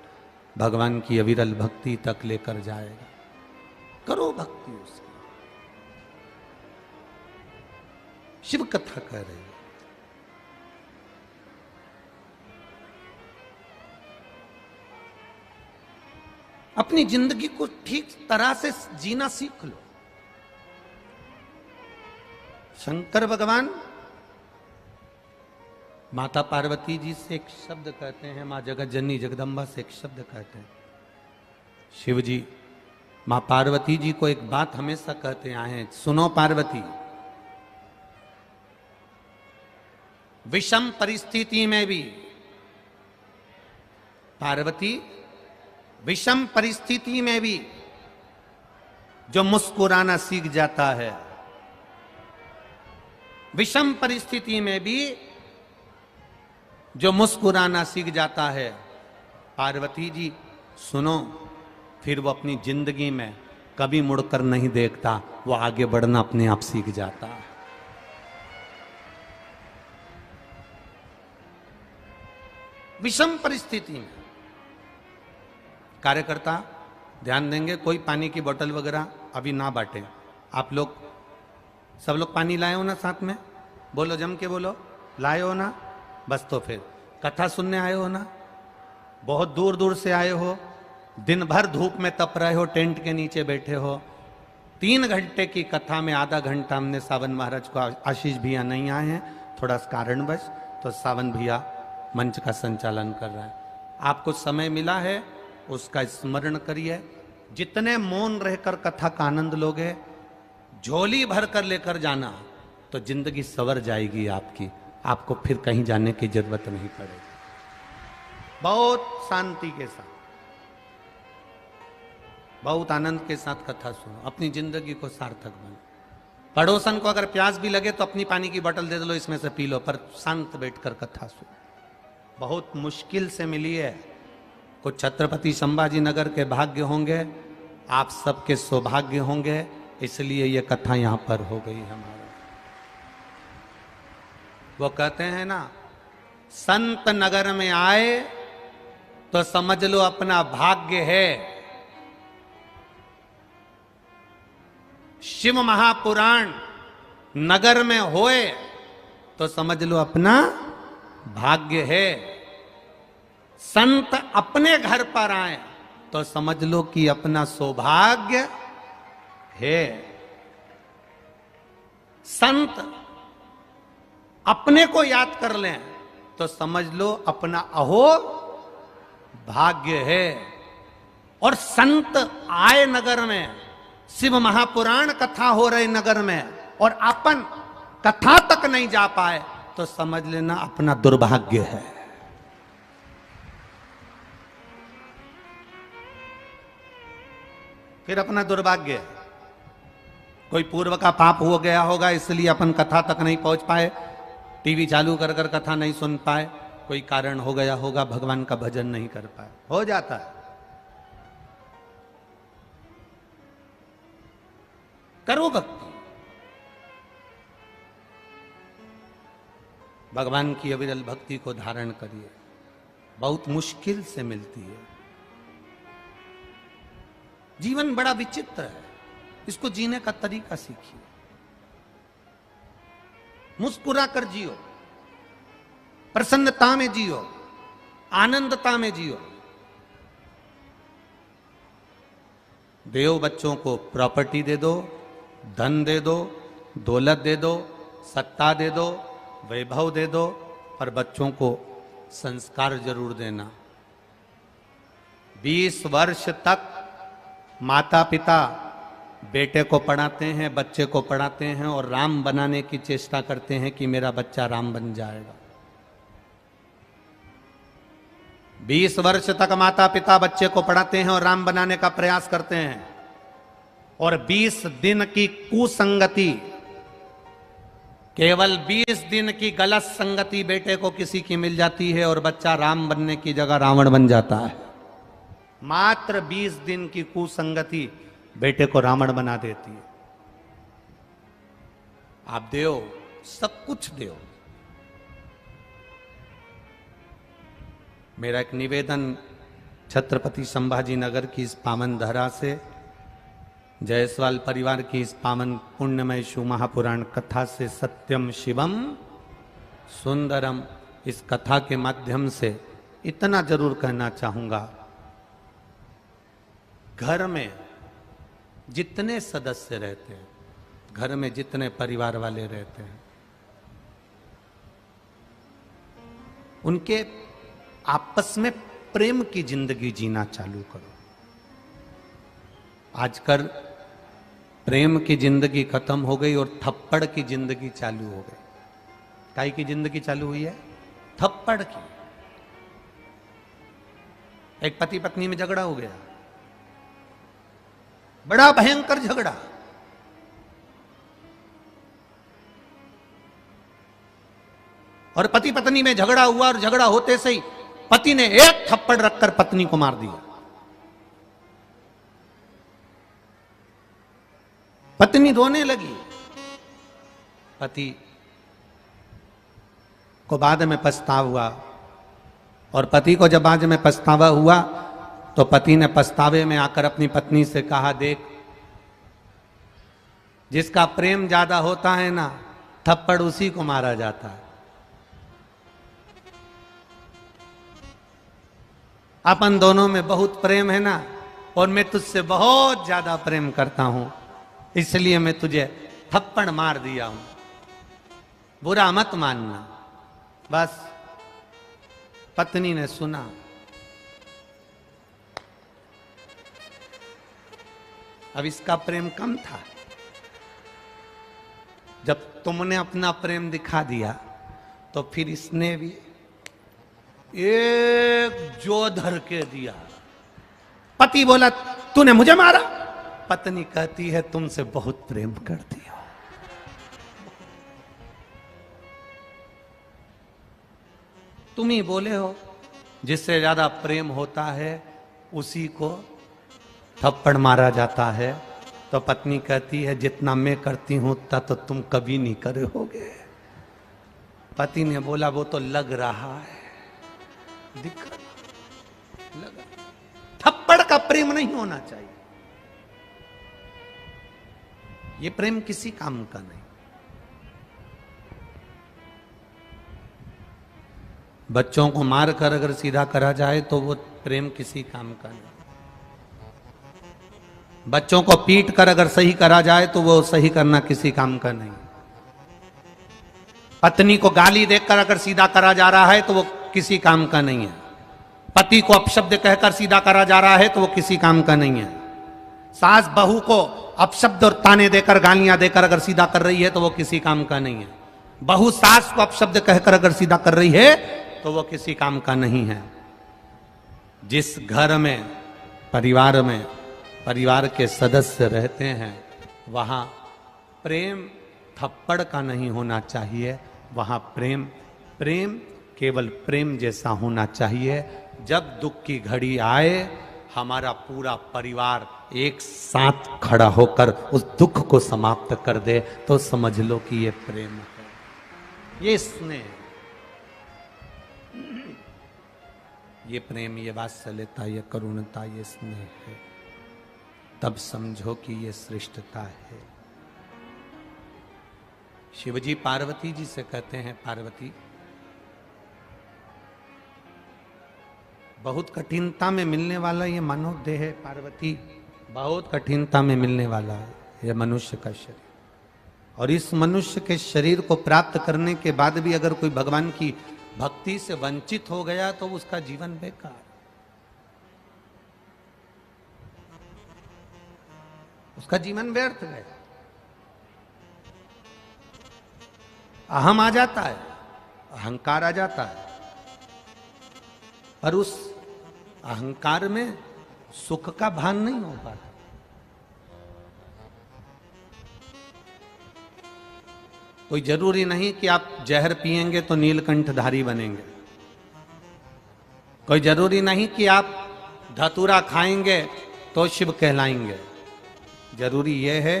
भगवान की अविरल भक्ति तक लेकर जाएगा। करो भक्ति उसकी। शिव कथा कह रही है। अपनी जिंदगी को ठीक तरह से जीना सीख लो। शंकर भगवान माता पार्वती जी से एक शब्द कहते हैं, मां जगत जननी जगदम्बा से एक शब्द कहते हैं। शिव जी मां पार्वती जी को एक बात हमेशा कहते आए हैं, सुनो पार्वती, विषम परिस्थिति में भी पार्वती, विषम परिस्थिति में भी जो मुस्कुराना सीख जाता है, विषम परिस्थिति में भी जो मुस्कुराना सीख जाता है, पार्वती जी सुनो, फिर वो अपनी जिंदगी में कभी मुड़कर नहीं देखता, वो आगे बढ़ना अपने आप सीख जाता है। विषम परिस्थिति में कार्यकर्ता ध्यान देंगे, कोई पानी की बोतल वगैरह अभी ना बांटे। आप लोग सब लोग पानी लाए हो ना साथ में? बोलो, जम के बोलो, लाए हो ना? बस तो फिर कथा सुनने आए हो ना? बहुत दूर दूर से आए हो, दिन भर धूप में तप रहे हो, टेंट के नीचे बैठे हो। 3 घंटे की कथा में आधा घंटा हमने सावन महाराज को, आशीष भैया नहीं आए हैं थोड़ा कारणवश, तो सावन भैया मंच का संचालन कर रहा है। आपको समय मिला है उसका स्मरण करिए। जितने मौन रहकर कथा का आनंद लोगे, झोली भर कर लेकर जाना तो जिंदगी सवर जाएगी आपकी, आपको फिर कहीं जाने की जरूरत नहीं पड़ेगी। बहुत शांति के साथ, बहुत आनंद के साथ कथा सुनो, अपनी जिंदगी को सार्थक बनो। पड़ोसन को अगर प्यास भी लगे तो अपनी पानी की बोतल दे दो, इसमें से पी लो, पर शांत बैठकर कथा सुनो। बहुत मुश्किल से मिली है। कुछ छत्रपति संभाजी नगर के भाग्य होंगे, आप सबके सौभाग्य होंगे, इसलिए ये कथा यहां पर हो गई हमारे। वो कहते हैं ना, संत नगर में आए तो समझ लो अपना भाग्य है। शिव महापुराण नगर में होए तो समझ लो अपना भाग्य है। संत अपने घर पर आए तो समझ लो कि अपना सौभाग्य है। संत अपने को याद कर लें तो समझ लो अपना अहो भाग्य है। और संत आए नगर में, शिव महापुराण कथा हो रहे नगर में और अपन कथा तक नहीं जा पाए तो समझ लेना अपना दुर्भाग्य है। फिर अपना दुर्भाग्य है। कोई पूर्व का पाप हो गया होगा इसलिए अपन कथा तक नहीं पहुंच पाए, टीवी चालू कर कर कथा नहीं सुन पाए, कोई कारण हो गया होगा, भगवान का भजन नहीं कर पाए, हो जाता है। करो भक्ति, भगवान की अविरल भक्ति को धारण करिए, बहुत मुश्किल से मिलती है। जीवन बड़ा विचित्र है, इसको जीने का तरीका सीखिए। मुस्कुरा कर जियो, प्रसन्नता में जियो, आनंदता में जियो। देव बच्चों को प्रॉपर्टी दे दो, धन दे दो, दौलत दे दो, सत्ता दे दो, वैभव दे दो, पर बच्चों को संस्कार जरूर देना। 20 वर्ष तक माता पिता बेटे को पढ़ाते हैं, बच्चे को पढ़ाते हैं और राम बनाने की चेष्टा करते हैं कि मेरा बच्चा राम बन जाएगा। 20 वर्ष तक माता पिता बच्चे को पढ़ाते हैं और राम बनाने का प्रयास करते हैं, और 20 दिन की कुसंगति, केवल 20 दिन की गलत संगति बेटे को किसी की मिल जाती है और बच्चा राम बनने की जगह रावण बन जाता है। मात्र 20 दिन की कुसंगति बेटे को रावण बना देती है। आप देओ, सब कुछ देओ। मेरा एक निवेदन छत्रपति संभाजी नगर की इस पावन धरा से, जायसवाल परिवार की इस पावन पुण्यमय शिव महापुराण कथा से, सत्यम शिवम सुंदरम, इस कथा के माध्यम से इतना जरूर कहना चाहूंगा, घर में जितने सदस्य रहते हैं, घर में जितने परिवार वाले रहते हैं, उनके आपस में प्रेम की जिंदगी जीना चालू करो। आजकल प्रेम की जिंदगी खत्म हो गई और थप्पड़ की जिंदगी चालू हो गई। काई की जिंदगी चालू हुई है? थप्पड़ की। एक पति पत्नी में झगड़ा हो गया, बड़ा भयंकर झगड़ा, और पति पत्नी में झगड़ा हुआ और झगड़ा होते से ही पति ने एक थप्पड़ रखकर पत्नी को मार दिया। पत्नी रोने लगी। पति को बाद में पछतावा हुआ, और पति को जब बाद में पछतावा हुआ तो पति ने पछतावे में आकर अपनी पत्नी से कहा, देख, जिसका प्रेम ज्यादा होता है ना, थप्पड़ उसी को मारा जाता है। अपन दोनों में बहुत प्रेम है ना, और मैं तुझसे बहुत ज्यादा प्रेम करता हूं, इसलिए मैं तुझे थप्पड़ मार दिया हूं, बुरा मत मानना। बस पत्नी ने सुना। अब इसका प्रेम कम था। जब तुमने अपना प्रेम दिखा दिया तो फिर इसने भी एक जो धर के दिया। पति बोला, तूने मुझे मारा? पत्नी कहती है, तुमसे बहुत प्रेम करती हो। तुम ही बोले हो, जिससे ज्यादा प्रेम होता है उसी को थप्पड़ मारा जाता है। तो पत्नी कहती है, जितना मैं करती हूं उतना तो तुम कभी नहीं करे होगे। पति ने बोला, वो तो लग रहा है, दिख लगा। थप्पड़ का प्रेम नहीं होना चाहिए, ये प्रेम किसी काम का नहीं। बच्चों को मार कर अगर सीधा करा जाए तो वो प्रेम किसी काम का नहीं। बच्चों को पीट कर अगर सही करा जाए तो वो सही करना किसी काम का नहीं। पत्नी को गाली देकर अगर सीधा करा जा रहा है तो वो किसी काम का नहीं है। पति को अपशब्द कहकर सीधा करा जा रहा है तो वो किसी काम का नहीं है। सास बहू को अपशब्द और ताने देकर, गालियां देकर अगर सीधा कर रही है तो वो किसी काम का नहीं है। बहू सास को अपशब्द कहकर अगर सीधा कर रही है तो वो किसी काम का नहीं है। जिस घर में, परिवार में, परिवार के सदस्य रहते हैं, वहां प्रेम थप्पड़ का नहीं होना चाहिए। वहां प्रेम केवल प्रेम जैसा होना चाहिए। जब दुख की घड़ी आए, हमारा पूरा परिवार एक साथ खड़ा होकर उस दुख को समाप्त कर दे, तो समझ लो कि ये प्रेम है, ये स्नेह, ये प्रेम, ये वात्सल्यता, ये करुणता, ये स्नेह है। तब समझो कि ये श्रेष्ठता है। शिवजी पार्वती जी से कहते हैं, पार्वती, बहुत कठिनता में मिलने वाला ये मानव देह है पार्वती, बहुत कठिनता में मिलने वाला है ये मनुष्य का शरीर। और इस मनुष्य के शरीर को प्राप्त करने के बाद भी अगर कोई भगवान की भक्ति से वंचित हो गया तो उसका जीवन बेकार, उसका जीवन व्यर्थ गया। अहम आ जाता है, अहंकार आ जाता है, पर उस अहंकार में सुख का भान नहीं हो पाता। कोई जरूरी नहीं कि आप जहर पिएंगे तो नीलकंठधारी बनेंगे। कोई जरूरी नहीं कि आप धतूरा खाएंगे तो शिव कहलाएंगे। जरूरी यह है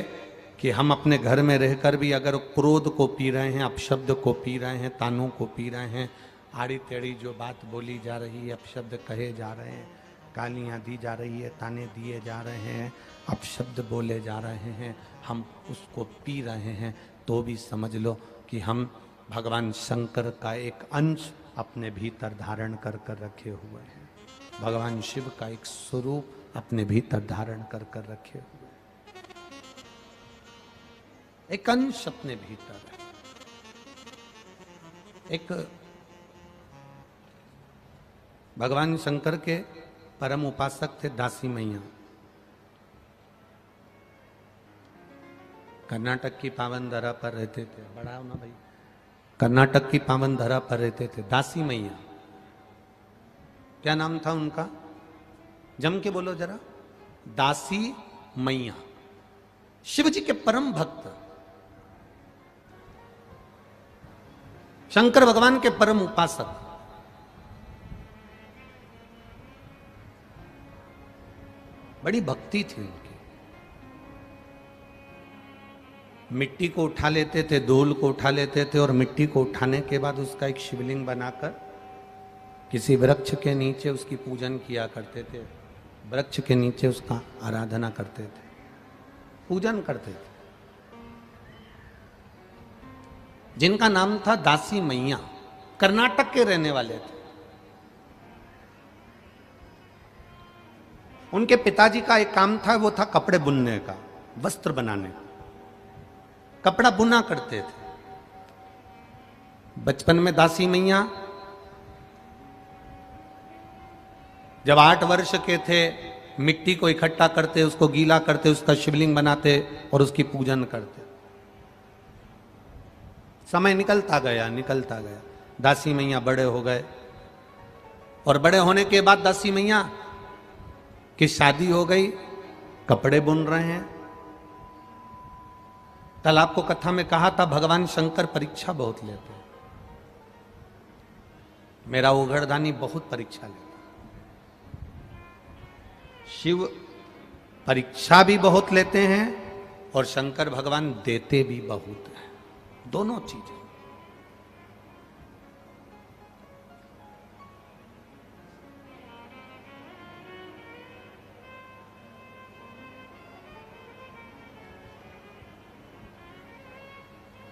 कि हम अपने घर में रहकर भी अगर क्रोध को पी रहे हैं, अपशब्द को पी रहे हैं, तानों को पी रहे हैं, आड़ी टेढ़ी जो बात बोली जा रही है, अपशब्द कहे जा रहे हैं, गालियाँ दी जा रही है, ताने दिए जा रहे हैं, अपशब्द बोले जा रहे हैं, हम उसको पी रहे हैं, तो भी समझ लो कि हम भगवान शंकर का एक अंश अपने भीतर धारण कर कर रखे हुए हैं। भगवान शिव का एक स्वरूप अपने भीतर धारण कर कर रखे हुए हैं। एक अंश अपने भीतर है। एक भगवान शंकर के परम उपासक थे दासी मैया। कर्नाटक की पावन धरा पर रहते थे। बड़ा हो ना भाई। कर्नाटक की पावन धरा पर रहते थे दासी मैया। क्या नाम था उनका? जम के बोलो जरा। दासी मैया। शिव जी के परम भक्त, शंकर भगवान के परम उपासक। बड़ी भक्ति थी उनकी। मिट्टी को उठा लेते थे, धूल को उठा लेते थे, और मिट्टी को उठाने के बाद उसका एक शिवलिंग बनाकर किसी वृक्ष के नीचे उसकी पूजन किया करते थे। वृक्ष के नीचे उसका आराधना करते थे, पूजन करते थे। जिनका नाम था दासी मैया, कर्नाटक के रहने वाले थे। उनके पिताजी का एक काम था, वो था कपड़े बुनने का, वस्त्र बनाने का। कपड़ा बुना करते थे। बचपन में दासी मैया जब 8 वर्ष के थे, मिट्टी को इकट्ठा करते, उसको गीला करते, उसका शिवलिंग बनाते और उसकी पूजन करते। समय निकलता गया। दासी मैया बड़े हो गए, और बड़े होने के बाद दासी मैया की शादी हो गई, कपड़े बुन रहे हैं। कल आपको कथा में कहा था, भगवान शंकर परीक्षा बहुत लेते हैं। मेरा उघड़दानी बहुत परीक्षा लेता। शिव परीक्षा भी बहुत लेते हैं और शंकर भगवान देते भी बहुत हैं। दोनों चीजें।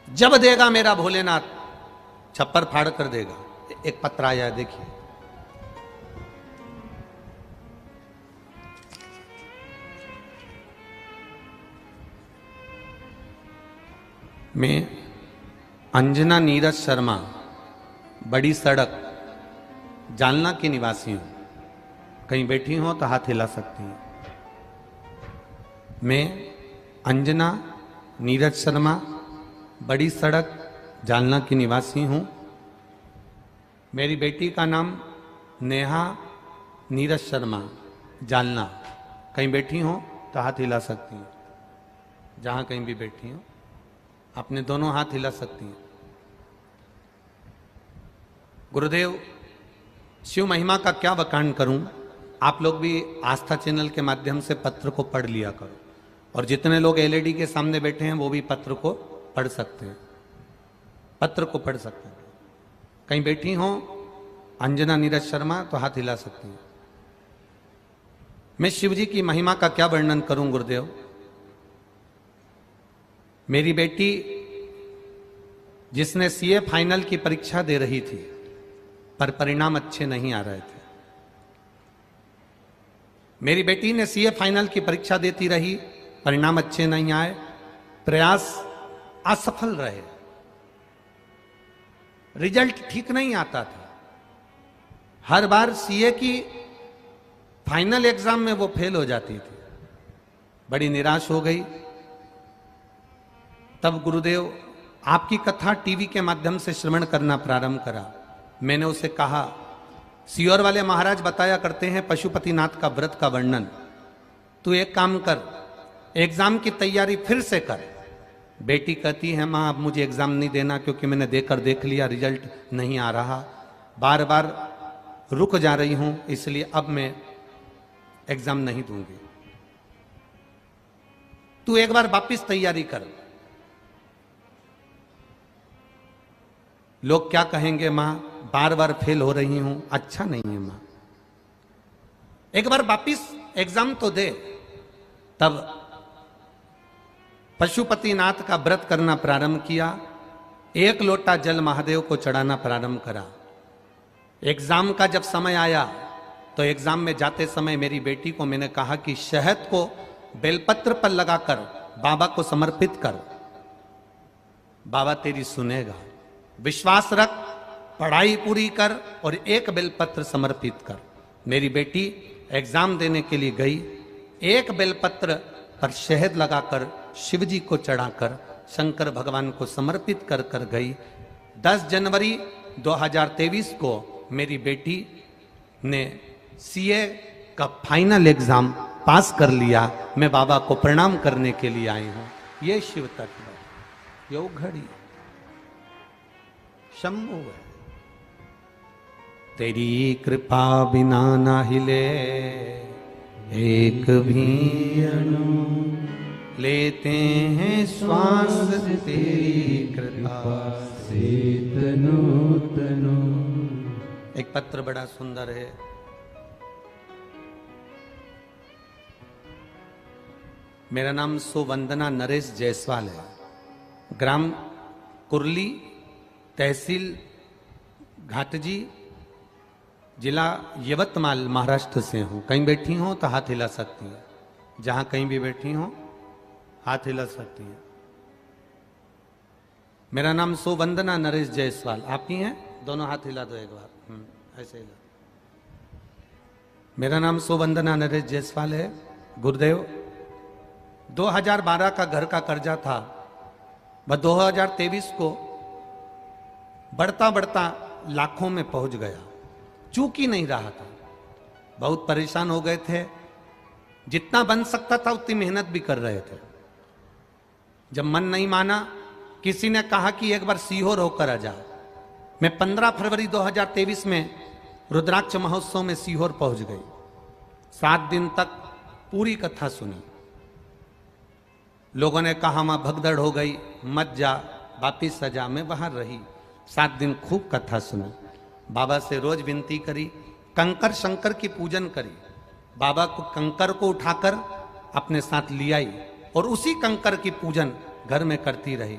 जब देगा मेरा भोलेनाथ, छप्पर फाड़ कर देगा। एक पत्र आया, देखिए। मैं अंजना नीरज शर्मा, बड़ी सड़क, जालना की निवासी हूं। कहीं बैठी हो तो हाथ हिला सकती हैं। मैं अंजना नीरज शर्मा, बड़ी सड़क, जालना की निवासी हूँ। मेरी बेटी का नाम नेहा नीरज शर्मा, जालना। कहीं बैठी हो तो हाथ हिला सकती हैं, जहाँ कहीं भी बैठी हो अपने दोनों हाथ हिला सकती हैं। गुरुदेव, शिव महिमा का क्या बखान करूं। आप लोग भी आस्था चैनल के माध्यम से पत्र को पढ़ लिया करो, और जितने लोग एलईडी के सामने बैठे हैं वो भी पत्र को पढ़ सकते हैं, पत्र को पढ़ सकते हैं। कहीं बैठी हो अंजना नीरज शर्मा तो हाथ हिला सकती हैं। मैं शिव जी की महिमा का क्या वर्णन करूं गुरुदेव। मेरी बेटी जिसने सीए फाइनल की परीक्षा दे रही थी, पर परिणाम अच्छे नहीं आ रहे थे। मेरी बेटी ने सीए फाइनल की परीक्षा देती रही, परिणाम अच्छे नहीं आए, प्रयास असफल रहे, रिजल्ट ठीक नहीं आता था। हर बार सीए की फाइनल एग्जाम में वो फेल हो जाती थी। बड़ी निराश हो गई। तब गुरुदेव आपकी कथा टीवी के माध्यम से श्रवण करना प्रारंभ करा। मैंने उसे कहा, सियोर वाले महाराज बताया करते हैं पशुपतिनाथ का व्रत का वर्णन, तू एक काम कर, एग्जाम की तैयारी फिर से कर। बेटी कहती है, माँ अब मुझे एग्जाम नहीं देना, क्योंकि मैंने देख लिया, रिजल्ट नहीं आ रहा, बार बार रुक जा रही हूं, इसलिए अब मैं एग्जाम नहीं दूंगी। तू एक बार वापिस तैयारी कर। लोग क्या कहेंगे, मां बार बार फेल हो रही हूं, अच्छा नहीं है मां, एक बार वापिस एग्जाम तो दे। तब पशुपतिनाथ का व्रत करना प्रारंभ किया। 1 लोटा जल महादेव को चढ़ाना प्रारंभ करा। एग्जाम का जब समय आया तो एग्जाम में जाते समय मेरी बेटी को मैंने कहा कि शहद को बेलपत्र पर लगाकर बाबा को समर्पित कर, बाबा तेरी सुनेगा। विश्वास रख, पढ़ाई पूरी कर और 1 बेलपत्र समर्पित कर। मेरी बेटी एग्जाम देने के लिए गई, 1 बेलपत्र पर शहद लगाकर शिव जी को चढ़ाकर शंकर भगवान को समर्पित कर कर गई। 10 जनवरी 2023 को मेरी बेटी ने सीए का फाइनल एग्जाम पास कर लिया। मैं बाबा को प्रणाम करने के लिए आई हूं। ये शिव तत्व, यो घड़ी शंभु है। तेरी कृपा बिना ना हिले एक भी अणु, लेते हैं श्वास तेरी कृपा से तनो तनो। एक पत्र बड़ा सुंदर है। मेरा नाम सुवंदना नरेश जायसवाल है। ग्राम कुरली, तहसील घाटजी, जिला यवतमाल, महाराष्ट्र से हूं। कहीं बैठी हो तो हाथ हिला सकती है, जहां कहीं भी बैठी हो हाथ हिला सकती है। मेरा नाम सुवंदना नरेश जायसवाल। आप ही हैं? दोनों हाथ हिला दो एक बार, ऐसे हिला। मेरा नाम सुवंदना नरेश जायसवाल है। गुरुदेव, 2012 का घर का कर्जा था, वह 2023 को बढ़ता बढ़ता लाखों में पहुंच गया। चूक ही नहीं रहा था। बहुत परेशान हो गए थे। जितना बन सकता था उतनी मेहनत भी कर रहे थे। जब मन नहीं माना, किसी ने कहा कि एक बार सीहोर होकर आ जा। मैं 15 फरवरी 2023 में रुद्राक्ष महोत्सव में सीहोर पहुंच गई। 7 दिन तक पूरी कथा सुनी। लोगों ने कहा मां भगदड़ हो गई, मत जा, वापिस सजा। मैं बाहर रही। 7 दिन खूब कथा सुनी। बाबा से रोज विनती करी, कंकर शंकर की पूजन करी। बाबा को कंकर को उठाकर अपने साथ ले आई और उसी कंकर की पूजन घर में करती रही।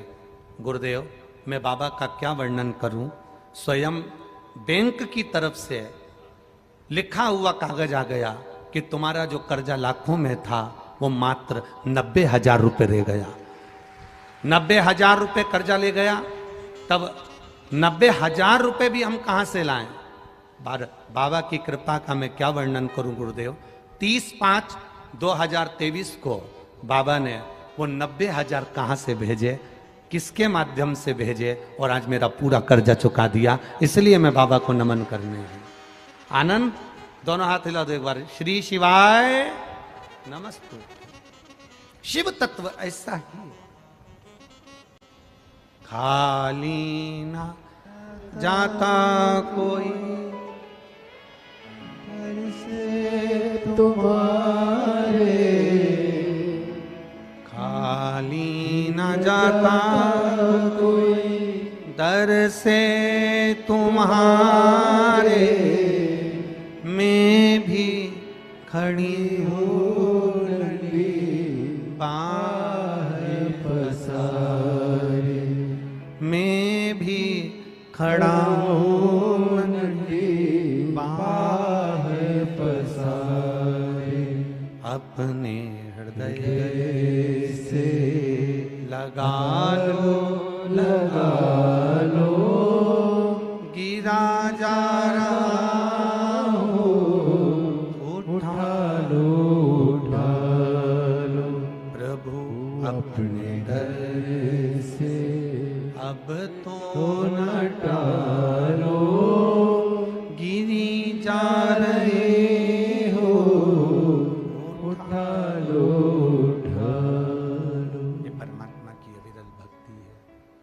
गुरुदेव, मैं बाबा का क्या वर्णन करूं। स्वयं बैंक की तरफ से लिखा हुआ कागज आ गया कि तुम्हारा जो कर्जा लाखों में था वो मात्र 90,000 रुपये रह गया। 90,000 रुपये कर्जा ले गया। तब 90,000 रुपये भी हम कहां से लाएं। बाबा की कृपा का मैं क्या वर्णन करूं गुरुदेव। 30/5/2023 को बाबा ने वो 90,000 कहां से भेजे, किसके माध्यम से भेजे, और आज मेरा पूरा कर्जा चुका दिया, इसलिए मैं बाबा को नमन करने हूं। आनंद, दोनों हाथ हिला दो एक बार। श्री शिवाय नमस्ते। शिव तत्व ऐसा ही, खाली ना जाता कोई से तुम्हारे, खाली ना जाता कोई दर से तुम्हारे, मैं भी खड़ी हूँ बाहें पसारे, मैं भी खड़ा हूँ बाहें पसारे, अपने हृदय से लगा लो, लगा लो, गिरा जा रहा हूँ, उठा लो, उठा लो प्रभु अपने दर से, अब तो न टालो, गिरी जा रहे हो, उठा लो, उठा लो। ये परमात्मा की अविरल भक्ति है,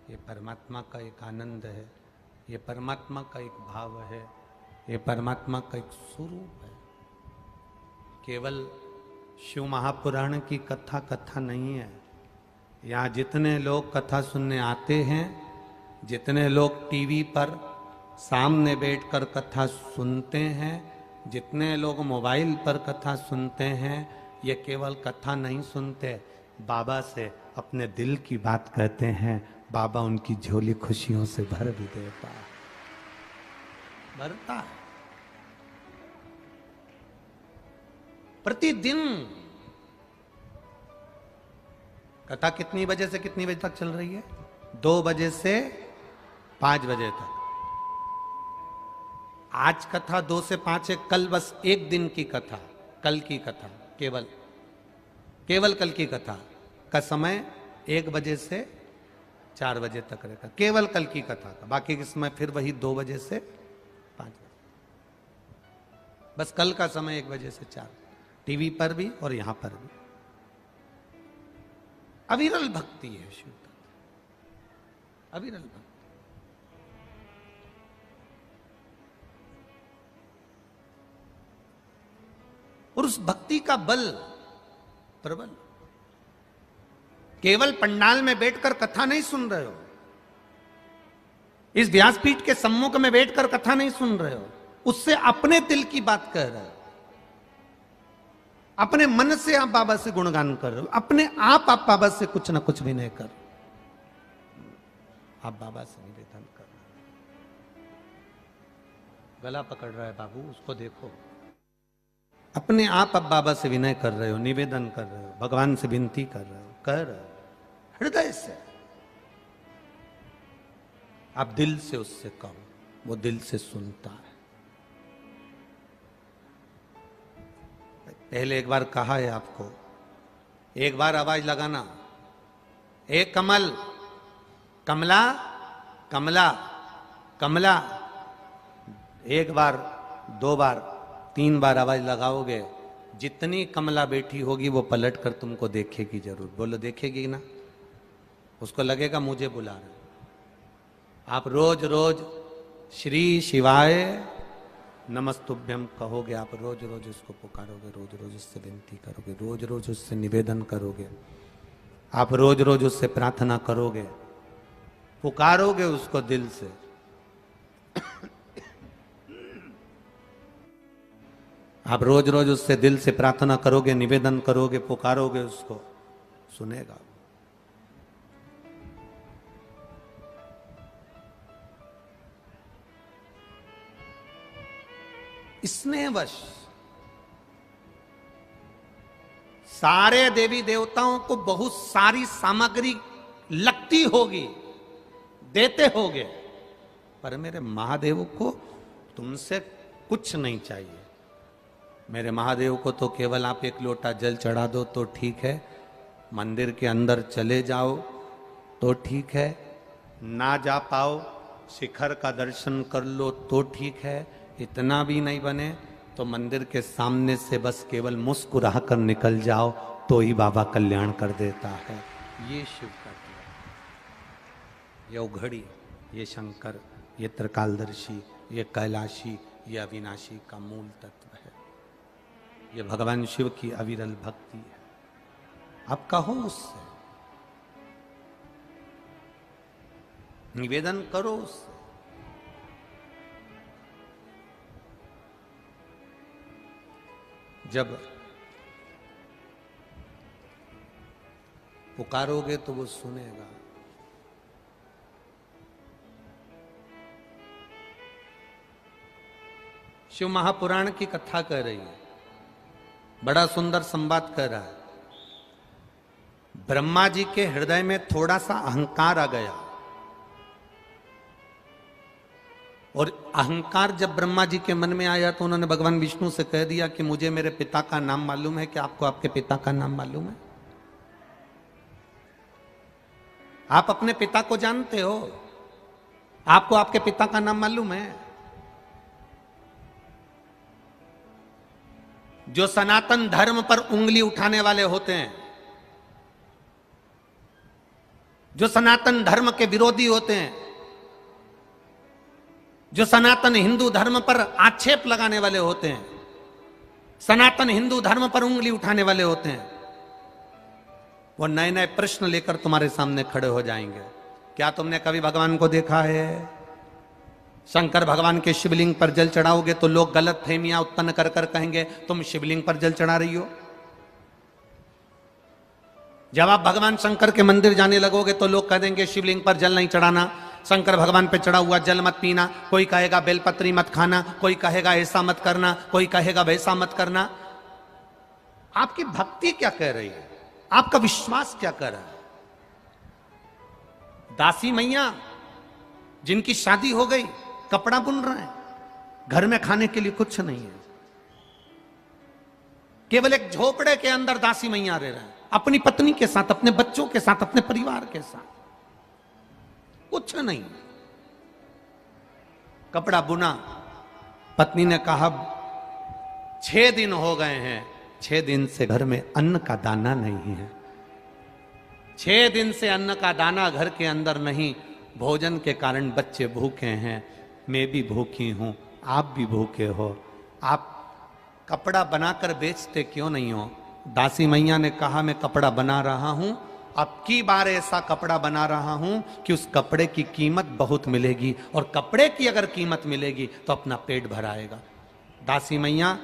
ये परमात्मा का एक आनंद है, ये परमात्मा का एक भाव है, ये परमात्मा का एक स्वरूप है। केवल शिव महापुराण की कथा कथा नहीं है। यहाँ जितने लोग कथा सुनने आते हैं, जितने लोग टीवी पर सामने बैठकर कथा सुनते हैं, जितने लोग मोबाइल पर कथा सुनते हैं, ये केवल कथा नहीं सुनते, बाबा से अपने दिल की बात कहते हैं। बाबा उनकी झोली खुशियों से भर भी देता है, भरता है। प्रतिदिन कथा कितनी बजे से कितनी बजे तक चल रही है? 2 बजे से 5 बजे तक। आज कथा 2 से 5 है, कल बस एक दिन की कथा, कल की कथा, केवल कल की कथा का समय 1 बजे से 4 बजे तक रहेगा, केवल कल की कथा का। बाकी के समय फिर वही 2 बजे से 5 बजे, बस कल का समय 1 बजे से 4, टीवी पर भी और यहां पर भी। अविरल भक्ति है शिव तत्व, अविरल भक्ति। और उस भक्ति का बल प्रबल। केवल पंडाल में बैठकर कथा नहीं सुन रहे हो, इस व्यासपीठ के सम्मुख में बैठकर कथा नहीं सुन रहे हो, उससे अपने दिल की बात कह रहे हो, अपने मन से आप बाबा से गुणगान कर रहे हो, अपने आप बाबा से कुछ ना कुछ विनय कर, आप बाबा से निवेदन कर रहे हो। गला पकड़ रहा है बाबू, उसको देखो, अपने आप बाबा से विनय कर रहे हो, निवेदन कर रहे हो, भगवान से विनती कर रहे हो, कर हृदय से। आप दिल से उससे कहो, वो दिल से सुनता है। पहले एक बार कहा है आपको, एक बार आवाज लगाना, एक कमल, कमला, कमला, कमला। एक बार, 2 बार, 3 बार आवाज लगाओगे, जितनी कमला बैठी होगी वो पलट कर तुमको देखेगी जरूर। बोलो देखेगी ना? उसको लगेगा मुझे बुला रहे। आप रोज रोज श्री शिवाय नमस्तुभ्यम कहोगे, आप रोज रोज उसको पुकारोगे, रोज रोज उससे विनती करोगे, रोज रोज उससे निवेदन करोगे, आप रोज रोज उससे प्रार्थना करोगे, पुकारोगे उसको दिल से। आप रोज रोज उससे दिल से प्रार्थना करोगे, निवेदन करोगे, पुकारोगे उसको, सुनेगा। स्नेहवश सारे देवी देवताओं को बहुत सारी सामग्री लगती होगी, देते होगे, पर मेरे महादेव को तुमसे कुछ नहीं चाहिए। मेरे महादेव को तो केवल आप 1 लोटा जल चढ़ा दो तो ठीक है, मंदिर के अंदर चले जाओ तो ठीक है, ना जा पाओ शिखर का दर्शन कर लो तो ठीक है, इतना भी नहीं बने तो मंदिर के सामने से बस केवल मुस्कुरा कर निकल जाओ तो ही बाबा कल्याण कर देता है। ये शिव का ये उघड़ी, ये शंकर, ये त्रिकालदर्शी, ये कैलाशी, ये अविनाशी का मूल तत्व है। ये भगवान शिव की अविरल भक्ति है। आप कहो उससे, निवेदन करो उससे। जब पुकारोगे तो वो सुनेगा। शिव महापुराण की कथा कह रही है, बड़ा सुंदर संवाद कर रहा है। ब्रह्मा जी के हृदय में थोड़ा सा अहंकार आ गया, और अहंकार जब ब्रह्मा जी के मन में आया तो उन्होंने भगवान विष्णु से कह दिया कि मुझे मेरे पिता का नाम मालूम है। कि आपको आपके पिता का नाम मालूम है? आप अपने पिता को जानते हो? आपको आपके पिता का नाम मालूम है? जो सनातन धर्म पर उंगली उठाने वाले होते हैं, जो सनातन धर्म के विरोधी होते हैं, जो सनातन हिंदू धर्म पर आक्षेप लगाने वाले होते हैं, सनातन हिंदू धर्म पर उंगली उठाने वाले होते हैं, वो नए नए प्रश्न लेकर तुम्हारे सामने खड़े हो जाएंगे। क्या तुमने कभी भगवान को देखा है? शंकर भगवान के शिवलिंग पर जल चढ़ाओगे तो लोग गलत फहमियां उत्पन्न कर कर कहेंगे तुम शिवलिंग पर जल चढ़ा रही हो। जब आप भगवान शंकर के मंदिर जाने लगोगे तो लोग कह देंगे शिवलिंग पर जल नहीं चढ़ाना, शंकर भगवान पे चढ़ा हुआ जल मत पीना, कोई कहेगा बेलपत्री मत खाना, कोई कहेगा ऐसा मत करना, कोई कहेगा वैसा मत करना। आपकी भक्ति क्या कह रही है? आपका विश्वास क्या कर रहा है? दासी मैया जिनकी शादी हो गई, कपड़ा बुन रहे हैं, घर में खाने के लिए कुछ नहीं है, केवल एक झोपड़े के अंदर दासी मैया रह रहे हैं, अपनी पत्नी के साथ, अपने बच्चों के साथ, अपने परिवार के साथ, कुछ नहीं। कपड़ा बुना, पत्नी ने कहा 6 दिन हो गए हैं, 6 दिन से घर में अन्न का दाना नहीं है, 6 दिन से अन्न का दाना घर के अंदर नहीं, भोजन के कारण बच्चे भूखे हैं, मैं भी भूखी हूं, आप भी भूखे हो, आप कपड़ा बनाकर बेचते क्यों नहीं हो? दासी मैया ने कहा मैं कपड़ा बना रहा हूं, अब की बार ऐसा कपड़ा बना रहा हूं कि उस कपड़े की कीमत बहुत मिलेगी, और कपड़े की अगर कीमत मिलेगी तो अपना पेट भराएगा। दासी मैया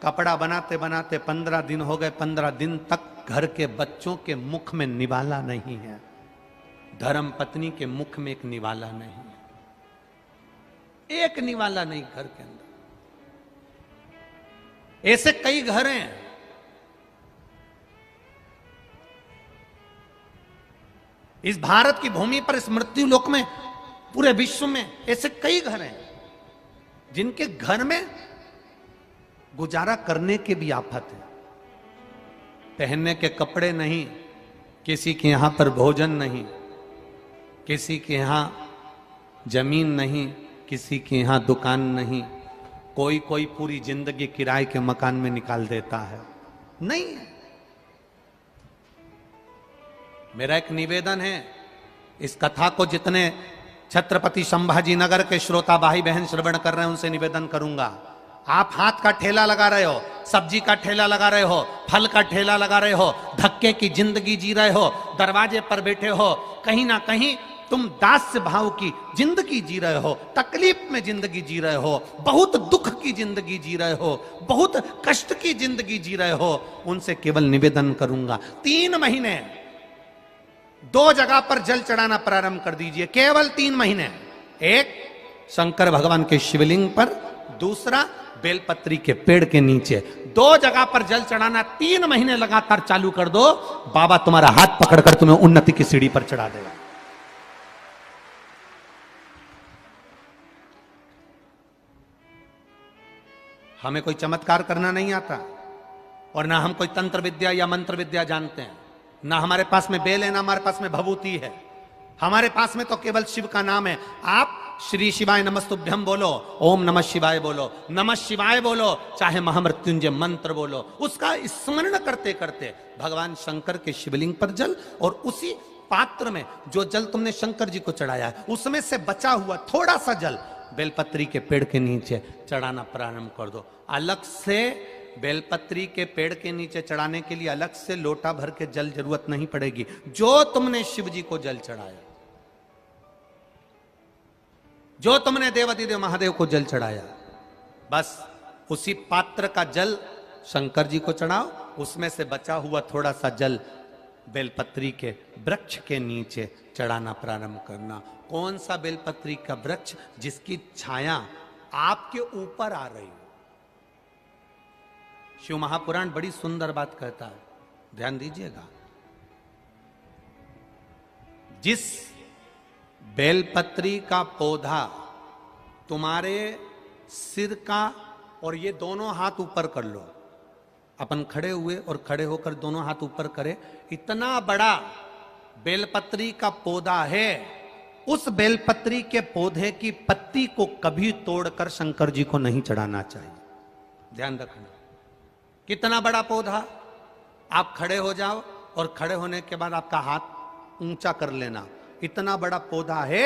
कपड़ा बनाते बनाते 15 दिन हो गए, 15 दिन तक घर के बच्चों के मुख में निवाला नहीं है, धर्म पत्नी के मुख में एक निवाला नहीं है, एक निवाला नहीं घर के अंदर। ऐसे कई घर हैं। इस भारत की भूमि पर, इस मृत्यु लोक में, पूरे विश्व में ऐसे कई घर हैं जिनके घर में गुजारा करने के भी आफत है। पहनने के कपड़े नहीं, किसी के यहां पर भोजन नहीं, किसी के यहां जमीन नहीं, किसी के यहां दुकान नहीं, कोई कोई पूरी जिंदगी किराए के मकान में निकाल देता है। नहीं है। मेरा एक निवेदन है, इस कथा को जितने छत्रपति संभाजी नगर के श्रोता भाई बहन श्रवण कर रहे हैं उनसे निवेदन करूंगा, आप हाथ का ठेला लगा रहे हो, सब्जी का ठेला लगा रहे हो, फल का ठेला लगा रहे हो, धक्के की जिंदगी जी रहे हो, दरवाजे पर बैठे हो, कहीं ना कहीं तुम दास्य भाव की जिंदगी जी रहे हो, तकलीफ में जिंदगी जी रहे हो, बहुत दुख की जिंदगी जी रहे हो, बहुत कष्ट की जिंदगी जी रहे हो, उनसे केवल निवेदन करूंगा 3 महीने 2 जगह पर जल चढ़ाना प्रारंभ कर दीजिए, केवल 3 महीने। एक शंकर भगवान के शिवलिंग पर, दूसरा बेलपत्री के पेड़ के नीचे, 2 जगह पर जल चढ़ाना 3 महीने लगातार चालू कर दो, बाबा तुम्हारा हाथ पकड़कर तुम्हें उन्नति की सीढ़ी पर चढ़ा देगा। हमें कोई चमत्कार करना नहीं आता, और ना हम कोई तंत्र विद्या या मंत्र विद्या जानते हैं। ना हमारे पास में बेल है, ना हमारे पास में भभूति है, हमारे पास में तो केवल शिव का नाम है। आप श्री शिवाय नमस्तुभ्यम बोलो, ओम नमः शिवाय बोलो, नमः शिवाय बोलो, चाहे महामृत्युंजय मंत्र बोलो, उसका स्मरण करते करते भगवान शंकर के शिवलिंग पर जल, और उसी पात्र में जो जल तुमने शंकर जी को चढ़ाया है उसमें से बचा हुआ थोड़ा सा जल बेलपत्री के पेड़ के नीचे चढ़ाना प्रारंभ कर दो। अलग से बेलपत्री के पेड़ के नीचे चढ़ाने के लिए अलग से लोटा भर के जल जरूरत नहीं पड़ेगी। जो तुमने शिव जी को जल चढ़ाया, जो तुमने देवाधिदेव महादेव को जल चढ़ाया, बस उसी पात्र का जल शंकर जी को चढ़ाओ, उसमें से बचा हुआ थोड़ा सा जल बेलपत्री के वृक्ष के नीचे चढ़ाना प्रारंभ करना। कौन सा बेलपत्री का वृक्ष? जिसकी छाया आपके ऊपर आ रही हो। शिव महापुराण बड़ी सुंदर बात कहता है, ध्यान दीजिएगा। जिस बेलपत्री का पौधा तुम्हारे सिर का, और ये दोनों हाथ ऊपर कर लो, अपन खड़े हुए और खड़े होकर दोनों हाथ ऊपर करें, इतना बड़ा बेलपत्री का पौधा है, उस बेलपत्री के पौधे की पत्ती को कभी तोड़कर शंकर जी को नहीं चढ़ाना चाहिए। ध्यान रखना, कितना बड़ा पौधा। आप खड़े हो जाओ और खड़े होने के बाद आपका हाथ ऊंचा कर लेना, इतना बड़ा पौधा है,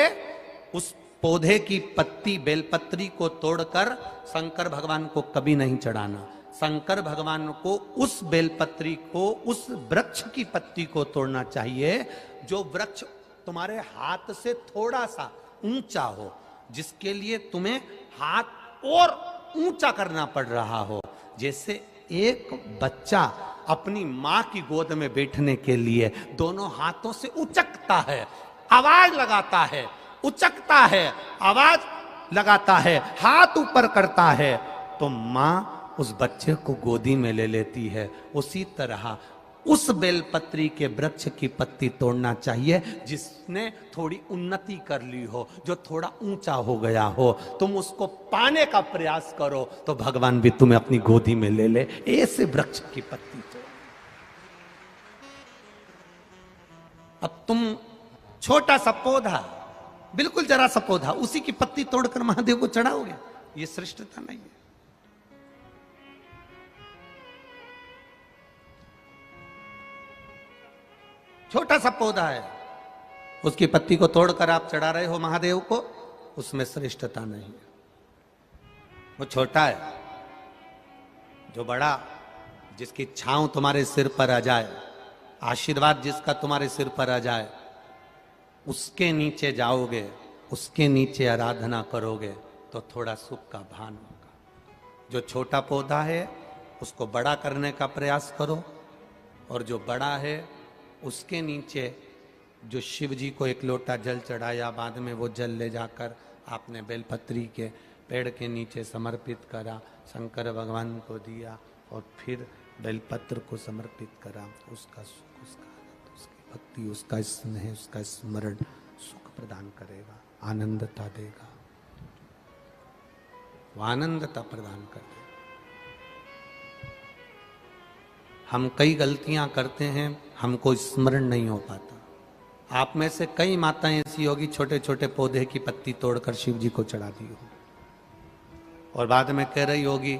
उस पौधे की पत्ती बेलपत्री को तोड़कर शंकर भगवान को कभी नहीं चढ़ाना। शंकर भगवान को उस बेलपत्री को, उस वृक्ष की पत्ती को तोड़ना चाहिए जो वृक्ष तुम्हारे हाथ से थोड़ा सा ऊंचा हो, जिसके लिए तुम्हें हाथ और ऊंचा करना पड़ रहा हो। जैसे एक बच्चा अपनी मां की गोद में बैठने के लिए दोनों हाथों से उचकता है, आवाज लगाता है, उचकता है, आवाज लगाता है, हाथ ऊपर करता है, तो मां उस बच्चे को गोदी में ले लेती है। उसी तरह उस बेलपत्री के वृक्ष की पत्ती तोड़ना चाहिए जिसने थोड़ी उन्नति कर ली हो, जो थोड़ा ऊंचा हो गया हो। तुम उसको पाने का प्रयास करो तो भगवान भी तुम्हें अपनी गोदी में ले ले। ऐसे वृक्ष की पत्ती तोड़। अब तुम छोटा सा पौधा, बिल्कुल जरा सा पौधा, उसी की पत्ती तोड़कर महादेव को चढ़ाओगे, ये श्रेष्ठता नहीं है। छोटा सा पौधा है, उसकी पत्ती को तोड़कर आप चढ़ा रहे हो महादेव को, उसमें श्रेष्ठता नहीं है। वो छोटा है, जो बड़ा, जिसकी छांव तुम्हारे सिर पर आ जाए, आशीर्वाद जिसका तुम्हारे सिर पर आ जाए, उसके नीचे जाओगे, उसके नीचे आराधना करोगे तो थोड़ा सुख का भान होगा। जो छोटा पौधा है उसको बड़ा करने का प्रयास करो, और जो बड़ा है उसके नीचे जो शिव जी को एक लोटा जल चढ़ाया, बाद में वो जल ले जाकर आपने बेलपत्री के पेड़ के नीचे समर्पित करा, शंकर भगवान को दिया, और फिर बेलपत्र को समर्पित करा। उसका सुख, उसका आनंद, उसकी भक्ति, उसका स्नेह, उसका स्मरण सुख प्रदान करेगा, आनंदता देगा, वो आनंदता प्रदान कर देगा। हम कई गलतियां करते हैं, हमको स्मरण नहीं हो पाता। आप में से कई माताएं ऐसी होगी, छोटे छोटे पौधे की पत्ती तोड़कर शिव जी को चढ़ा दी हो, और बाद में कह रही होगी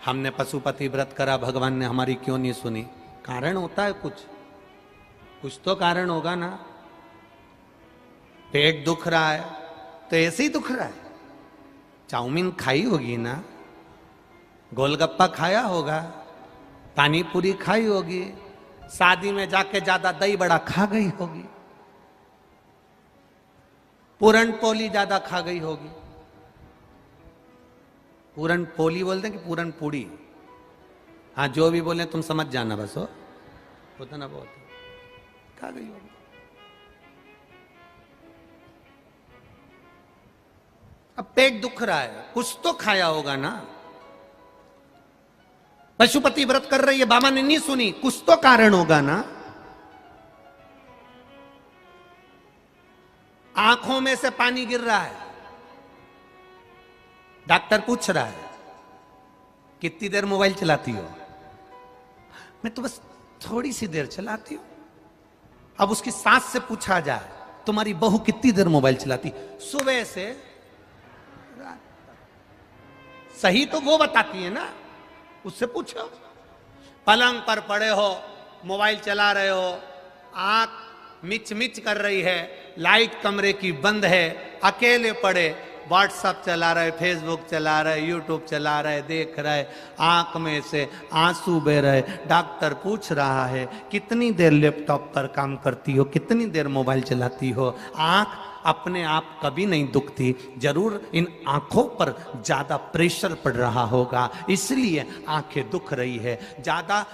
हमने पशुपति व्रत करा, भगवान ने हमारी क्यों नहीं सुनी। कारण होता है, कुछ तो कारण होगा ना। पेट दुख रहा है तो ऐसे ही दुख रहा है, चाउमीन खाई होगी ना, गोलगप्पा खाया होगा, पानी पूरी खाई होगी, शादी में जाके ज्यादा दही बड़ा खा गई होगी, पूरन पोली ज्यादा खा गई होगी। पूरन पोली बोलते हैं कि पूरन पूड़ी, हाँ जो भी बोले तुम समझ जाना, बस हो होता ना, बहुत खा गई होगी। अब पेट दुख रहा है, कुछ तो खाया होगा ना। पशुपति व्रत कर रही है, बाबा ने नहीं सुनी, कुछ तो कारण होगा ना। आंखों में से पानी गिर रहा है, डॉक्टर पूछ रहा है कितनी देर मोबाइल चलाती हो? मैं तो बस थोड़ी सी देर चलाती हूं। अब उसकी सास से पूछा जाए तुम्हारी बहू कितनी देर मोबाइल चलाती? सुबह से रात तक। सही तो वो बताती है ना, उससे पूछो। पलंग पर पड़े हो, मोबाइल चला रहे हो, आंख मिच मिच कर रही है, लाइट कमरे की बंद है, अकेले पड़े व्हाट्सएप चला रहे, फेसबुक चला रहे, यूट्यूब चला रहे, देख रहे, आंख में से आंसू बह रहे। डॉक्टर पूछ रहा है कितनी देर लैपटॉप पर काम करती हो, कितनी देर मोबाइल चलाती हो? आंख अपने आप कभी नहीं दुखती, जरूर इन आंखों पर ज्यादा प्रेशर पड़ रहा होगा, इसलिए आंखें दुख रही है। ज्यादा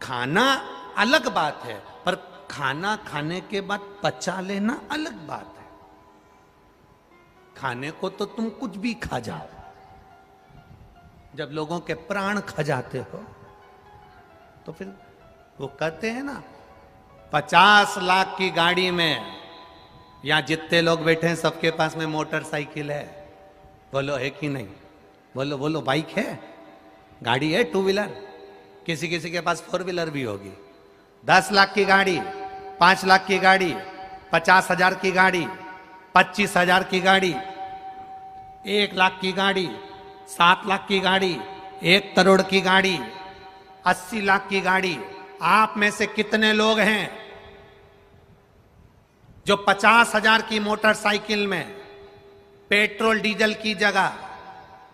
खाना अलग बात है, पर खाना खाने के बाद पचा लेना अलग बात है। खाने को तो तुम कुछ भी खा जाओ, जब लोगों के प्राण खा जाते हो तो फिर वो कहते हैं ना, 50 लाख की गाड़ी में, यहां जितने लोग बैठे हैं सबके पास में मोटरसाइकिल है, बोलो है कि नहीं? बोलो बोलो, बाइक है, गाड़ी है, टू व्हीलर, किसी किसी के पास 4 व्हीलर भी होगी। 10 लाख की गाड़ी, 5 लाख की गाड़ी, 50,000 की गाड़ी, 25,000 की गाड़ी, 1 लाख की गाड़ी, 7 लाख की गाड़ी, 1 करोड़ की गाड़ी, 80 लाख की गाड़ी। आप में से कितने लोग हैं जो 50,000 की मोटरसाइकिल में पेट्रोल डीजल की जगह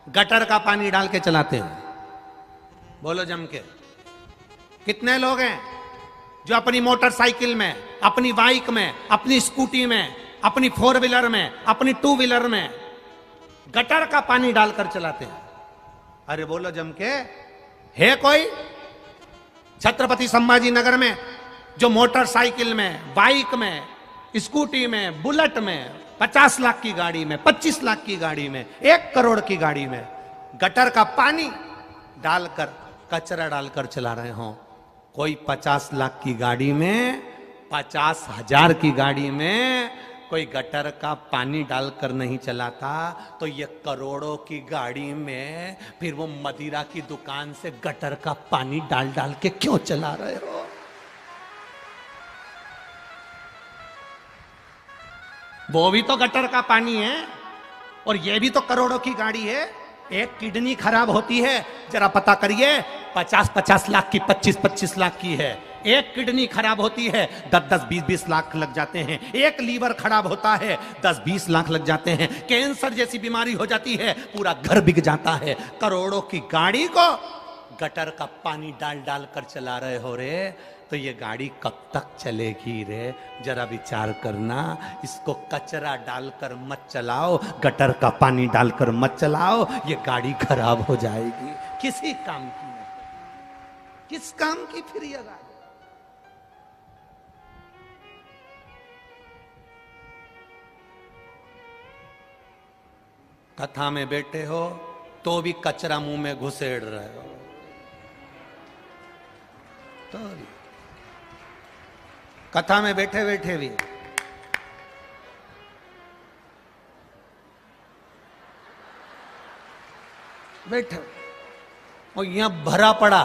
गटर का पानी डाल के चलाते हैं? बोलो जम के। कितने लोग हैं जो अपनी मोटरसाइकिल में, अपनी बाइक में, अपनी स्कूटी में, अपनी 4 व्हीलर में, अपनी 2 व्हीलर में गटर का पानी डालकर चलाते हैं? अरे बोलो जम के, है कोई छत्रपति संभाजी नगर में जो मोटरसाइकिल में, बाइक में, स्कूटी में, बुलेट में, 50 लाख की गाड़ी में, 25 लाख की गाड़ी में, 1 करोड़ की गाड़ी में गटर का पानी डालकर, कचरा डालकर चला रहे हो? कोई 50 लाख की गाड़ी में, 50,000 की गाड़ी में कोई गटर का पानी डालकर नहीं चलाता, तो ये करोड़ों की गाड़ी में फिर वो मदिरा की दुकान से गटर का पानी डाल डाल के क्यों चला रहे हो? वो भी तो गटर का पानी है, और ये भी तो करोड़ों की गाड़ी है। एक किडनी खराब होती है, जरा पता करिए, 50-50 लाख की, 25-25 लाख की है। एक किडनी खराब होती है, 10-10, 20-20 लाख लग जाते हैं। एक लीवर खराब होता है, 10-20 लाख लग जाते हैं। कैंसर जैसी बीमारी हो जाती है, पूरा घर बिक जाता है। करोड़ों की गाड़ी को गटर का पानी डाल डाल कर चला रहे हो रे, तो ये गाड़ी कब तक चलेगी रे? जरा विचार करना। इसको कचरा डालकर मत चलाओ, गटर का पानी डालकर मत चलाओ, ये गाड़ी खराब हो जाएगी। किसी काम की नहीं, किस काम की फिर ये गाड़ी? कथा में बैठे हो तो भी कचरा मुंह में घुसेड़ रहे हो, तो कथा में बैठे बैठे भी बैठे, और यहां भरा पड़ा।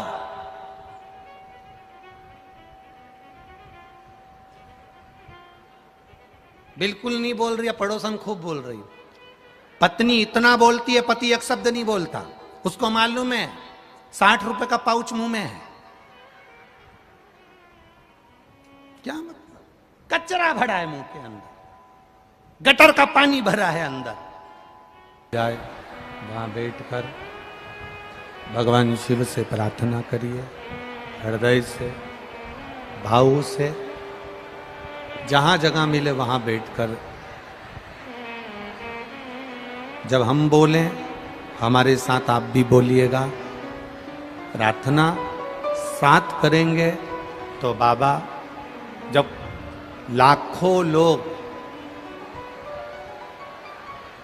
बिल्कुल नहीं बोल रही है, पड़ोसन खूब बोल रही। पत्नी इतना बोलती है, पति एक शब्द नहीं बोलता। उसको मालूम है 60 रुपए का पाउच मुंह में है। क्या मतलब? कचरा भरा है मुंह के अंदर, गटर का पानी भरा है अंदर। जाए वहां बैठकर भगवान शिव से प्रार्थना करिए, हृदय से, भाव से, जहां जगह मिले वहां बैठकर। जब हम बोलें हमारे साथ आप भी बोलिएगा। प्रार्थना साथ करेंगे तो बाबा, जब लाखों लोग,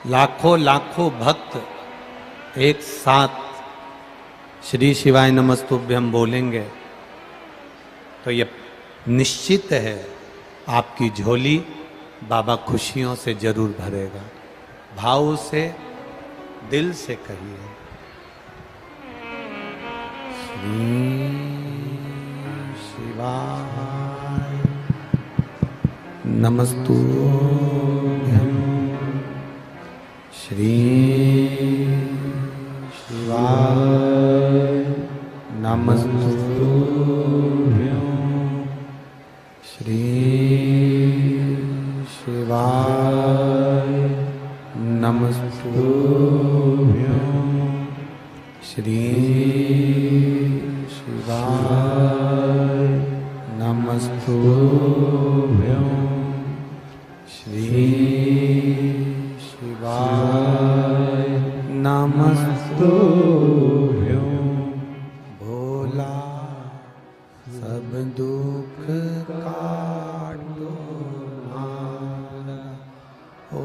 लाखों लाखों भक्त एक साथ श्री शिवाय नमस्तुभ्यम बोलेंगे, तो ये निश्चित है आपकी झोली बाबा खुशियों से जरूर भरेगा। भाव से, दिल से कहिए, श्री शिवाय नमस्तुभ्यं श्री शिवाय नमस्तुभ्यं श्री शिवाय नमस्तुभ्यं श्री शिवाय नमस्तुभ्यं श्री शिवाय नमस्तुभ्यं भोला सब दुख काटो हमारा, ओ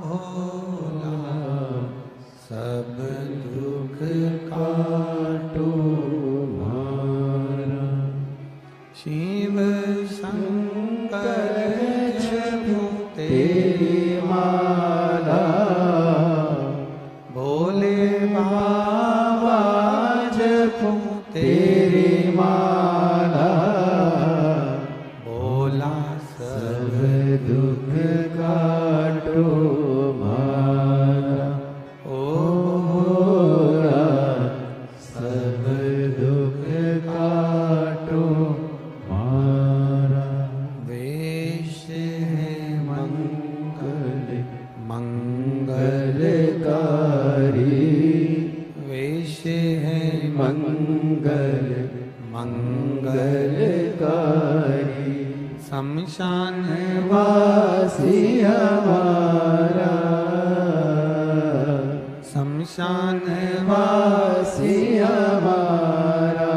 भोला सब दुख काटो हमारा। शिव शंकर जपो तेरी माला, भोले बाबा जपो तेरी माला, भोला सब दुख काटो हमारा, ओ भोला सब दुख काटो हमारा। वेश है मंगल मंगलकारी, वेश है मंगल मंगलकारी, शमशान वासी हमारा, शमशान वासी हमारा,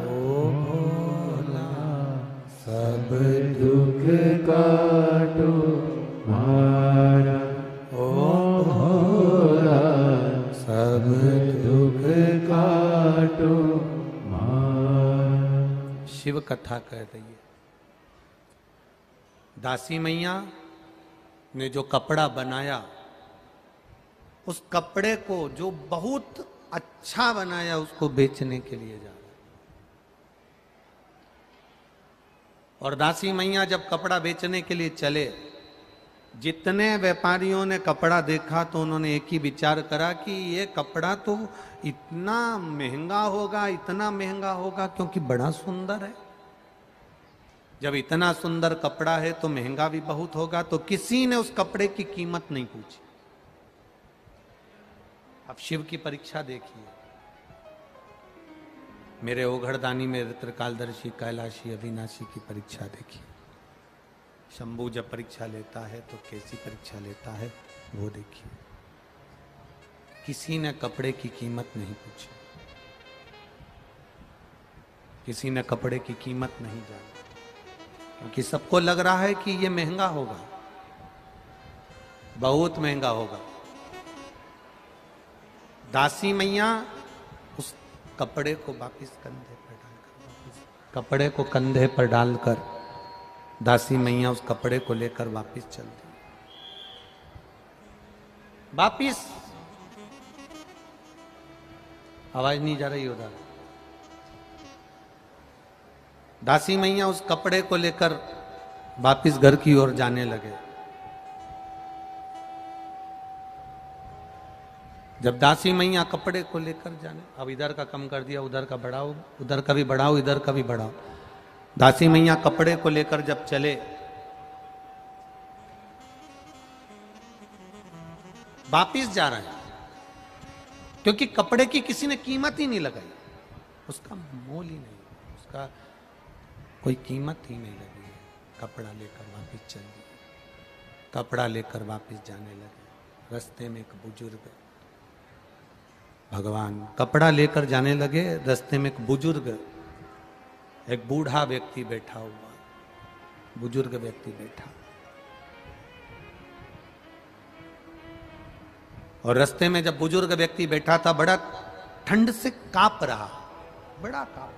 ओ भोला सब दुख काटो हमारा, ओ भोला सब दुख काटो हमारा। शिव कथा कह रही है। दासी मैया ने जो कपड़ा बनाया, उस कपड़े को जो बहुत अच्छा बनाया उसको बेचने के लिए जा रहा है। और दासी मैया जब कपड़ा बेचने के लिए चले, जितने व्यापारियों ने कपड़ा देखा तो उन्होंने एक ही विचार करा कि ये कपड़ा तो इतना महंगा होगा, इतना महंगा होगा, क्योंकि बड़ा सुंदर है। जब इतना सुंदर कपड़ा है तो महंगा भी बहुत होगा। तो किसी ने उस कपड़े की कीमत नहीं पूछी। अब शिव की परीक्षा देखिए। मेरे ओघड़दानी में त्रिकालदर्शी कैलाशी अविनाशी की परीक्षा देखिए। शंभू जब परीक्षा लेता है तो कैसी परीक्षा लेता है वो देखिए। किसी ने कपड़े की कीमत नहीं पूछी, किसी ने कपड़े की कीमत नहीं जानी, क्योंकि सबको लग रहा है कि ये महंगा होगा, बहुत महंगा होगा। दासी मैया उस कपड़े को वापिस कंधे पर डालकर, कपड़े को कंधे पर डालकर दासी मैया उस कपड़े को लेकर वापिस चल दी। वापिस आवाज नहीं जा रही उधर। दासी मैया उस कपड़े को लेकर वापिस घर की ओर जाने लगे। जब दासी मैया कपड़े को लेकर जाने, अब इधर का कम कर दिया, उधर का बढ़ाओ, उधर का भी बढ़ाओ, इधर का भी बढ़ाओ। दासी मैया कपड़े को लेकर जब चले, वापिस जा रहे हैं, क्योंकि कपड़े की किसी ने कीमत ही नहीं लगाई, उसका मोल ही नहीं, उसका कोई कीमत ही नहीं लगी है। कपड़ा लेकर वापिस चल दिए। कपड़ा लेकर वापिस जाने लगे। रास्ते में एक बुजुर्ग, भगवान कपड़ा लेकर जाने लगे, रास्ते में एक बुजुर्ग, एक बूढ़ा व्यक्ति बैठा हुआ, बुजुर्ग व्यक्ति बैठा, और रास्ते में जब बुजुर्ग व्यक्ति बैठा था, बड़ा ठंड से कांप रहा, बड़ा कांप।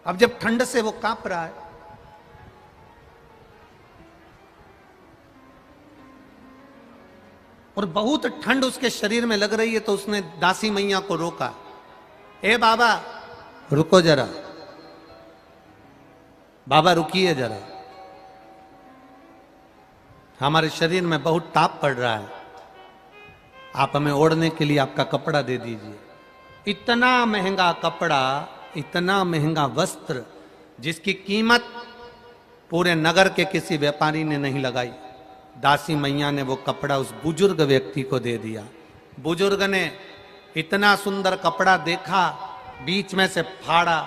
अब जब ठंड से वो कांप रहा है, और बहुत ठंड उसके शरीर में लग रही है, तो उसने दासी मैया को रोका। ए बाबा रुको जरा। बाबा रुकिए जरा, हमारे शरीर में बहुत ताप पड़ रहा है, आप हमें ओढ़ने के लिए आपका कपड़ा दे दीजिए। इतना महंगा कपड़ा, इतना महंगा वस्त्र, जिसकी कीमत पूरे नगर के किसी व्यापारी ने नहीं लगाई। दासी मैया ने वो कपड़ा उस बुजुर्ग व्यक्ति को दे दिया। बुजुर्ग ने इतना सुंदर कपड़ा देखा, बीच में से फाड़ा,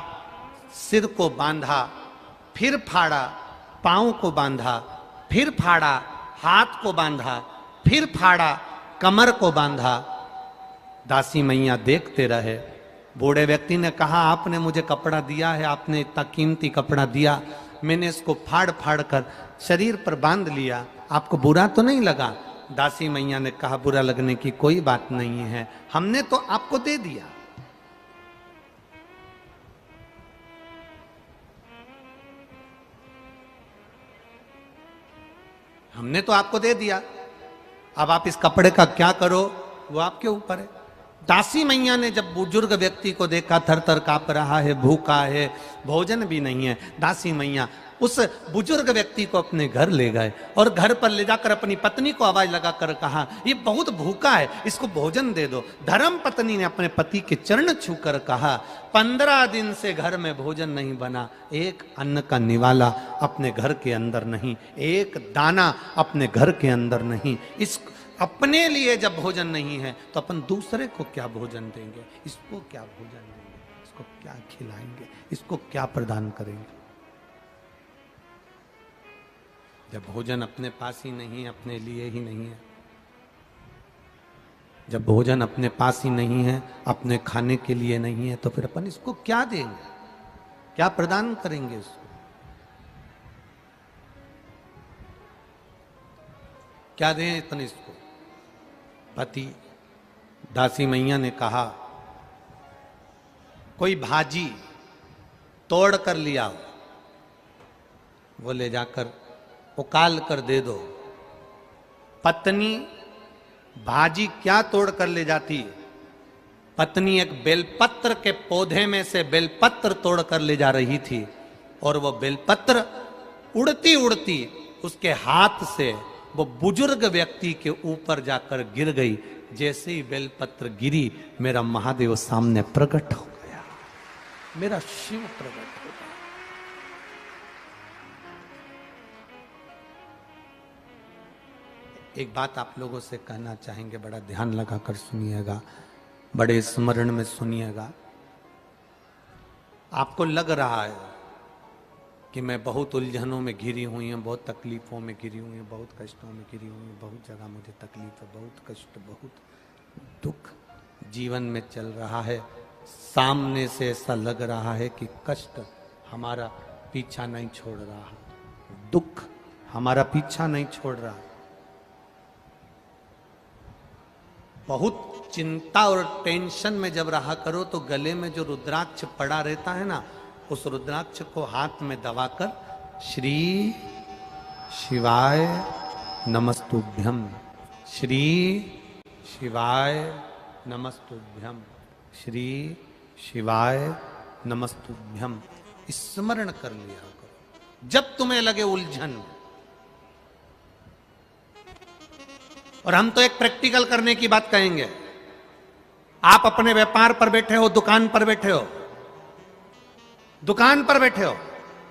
सिर को बांधा, फिर फाड़ा, पांव को बांधा, फिर फाड़ा, हाथ को बांधा, फिर फाड़ा, कमर को बांधा। दासी मैया देखते रहे। बूढ़े व्यक्ति ने कहा, आपने मुझे कपड़ा दिया है, आपने इतना कीमती कपड़ा दिया, मैंने इसको फाड़ फाड़ कर शरीर पर बांध लिया, आपको बुरा तो नहीं लगा? दासी मैया ने कहा, बुरा लगने की कोई बात नहीं है, हमने तो आपको दे दिया। हमने तो आपको दे दिया, अब आप इस कपड़े का क्या करो वो आपके ऊपर है। दासी मैया ने जब बुजुर्ग व्यक्ति को देखा, थर थर कांप रहा है, भूखा है, भोजन भी नहीं है, दासी मैया उस बुजुर्ग व्यक्ति को अपने घर ले गए और घर पर ले जाकर अपनी पत्नी को आवाज लगाकर कहा, ये बहुत भूखा है, इसको भोजन दे दो। धर्म पत्नी ने अपने पति के चरण छूकर कहा, 15 दिन से घर में भोजन नहीं बना, एक अन्न का निवाला अपने घर के अंदर नहीं, एक दाना अपने घर के अंदर नहीं। इस अपने लिए जब भोजन नहीं है तो अपन दूसरे को क्या भोजन देंगे? इसको क्या भोजन देंगे? इसको क्या खिलाएंगे? इसको क्या प्रदान करेंगे? जब भोजन अपने पास ही नहीं है, अपने लिए ही नहीं है, जब भोजन अपने पास ही नहीं है, अपने खाने के लिए नहीं है, तो फिर अपन इसको क्या देंगे? क्या प्रदान करेंगे इसको? क्या दें अपन इसको? पति, दासी मैया ने कहा, कोई भाजी तोड़ कर लिया, वो ले जाकर उकाल कर दे दो। पत्नी भाजी क्या तोड़ कर ले जाती? पत्नी एक बेलपत्र के पौधे में से बेलपत्र तोड़ कर ले जा रही थी और वो बेलपत्र उड़ती उड़ती उसके हाथ से वो बुजुर्ग व्यक्ति के ऊपर जाकर गिर गई। जैसे ही बेलपत्र गिरी, मेरा महादेव सामने प्रकट हो गया, मेरा शिव प्रकट हो गया। एक बात आप लोगों से कहना चाहेंगे, बड़ा ध्यान लगाकर सुनिएगा, बड़े स्मरण में सुनिएगा। आपको लग रहा है कि मैं बहुत उलझनों में घिरी हुई हूँ, बहुत तकलीफों में घिरी हुई हूँ, बहुत कष्टों में घिरी हुई हूँ, बहुत जगह मुझे तकलीफ है, बहुत कष्ट, बहुत दुख जीवन में चल रहा है। सामने से ऐसा लग रहा है कि कष्ट हमारा पीछा नहीं छोड़ रहा, दुख हमारा पीछा नहीं छोड़ रहा। बहुत चिंता और टेंशन में जब रहा करो तो गले में जो रुद्राक्ष पड़ा रहता है ना, उस रुद्राक्ष को हाथ में दबाकर श्री शिवाय नमस्तुभ्यम, श्री शिवाय नमस्तुभ्यम, श्री शिवाय नमस्तुभ्यम स्मरण कर लिया करो जब तुम्हें लगे उलझन। और हम तो एक प्रैक्टिकल करने की बात कहेंगे। आप अपने व्यापार पर बैठे हो, दुकान पर बैठे हो, दुकान पर बैठे हो,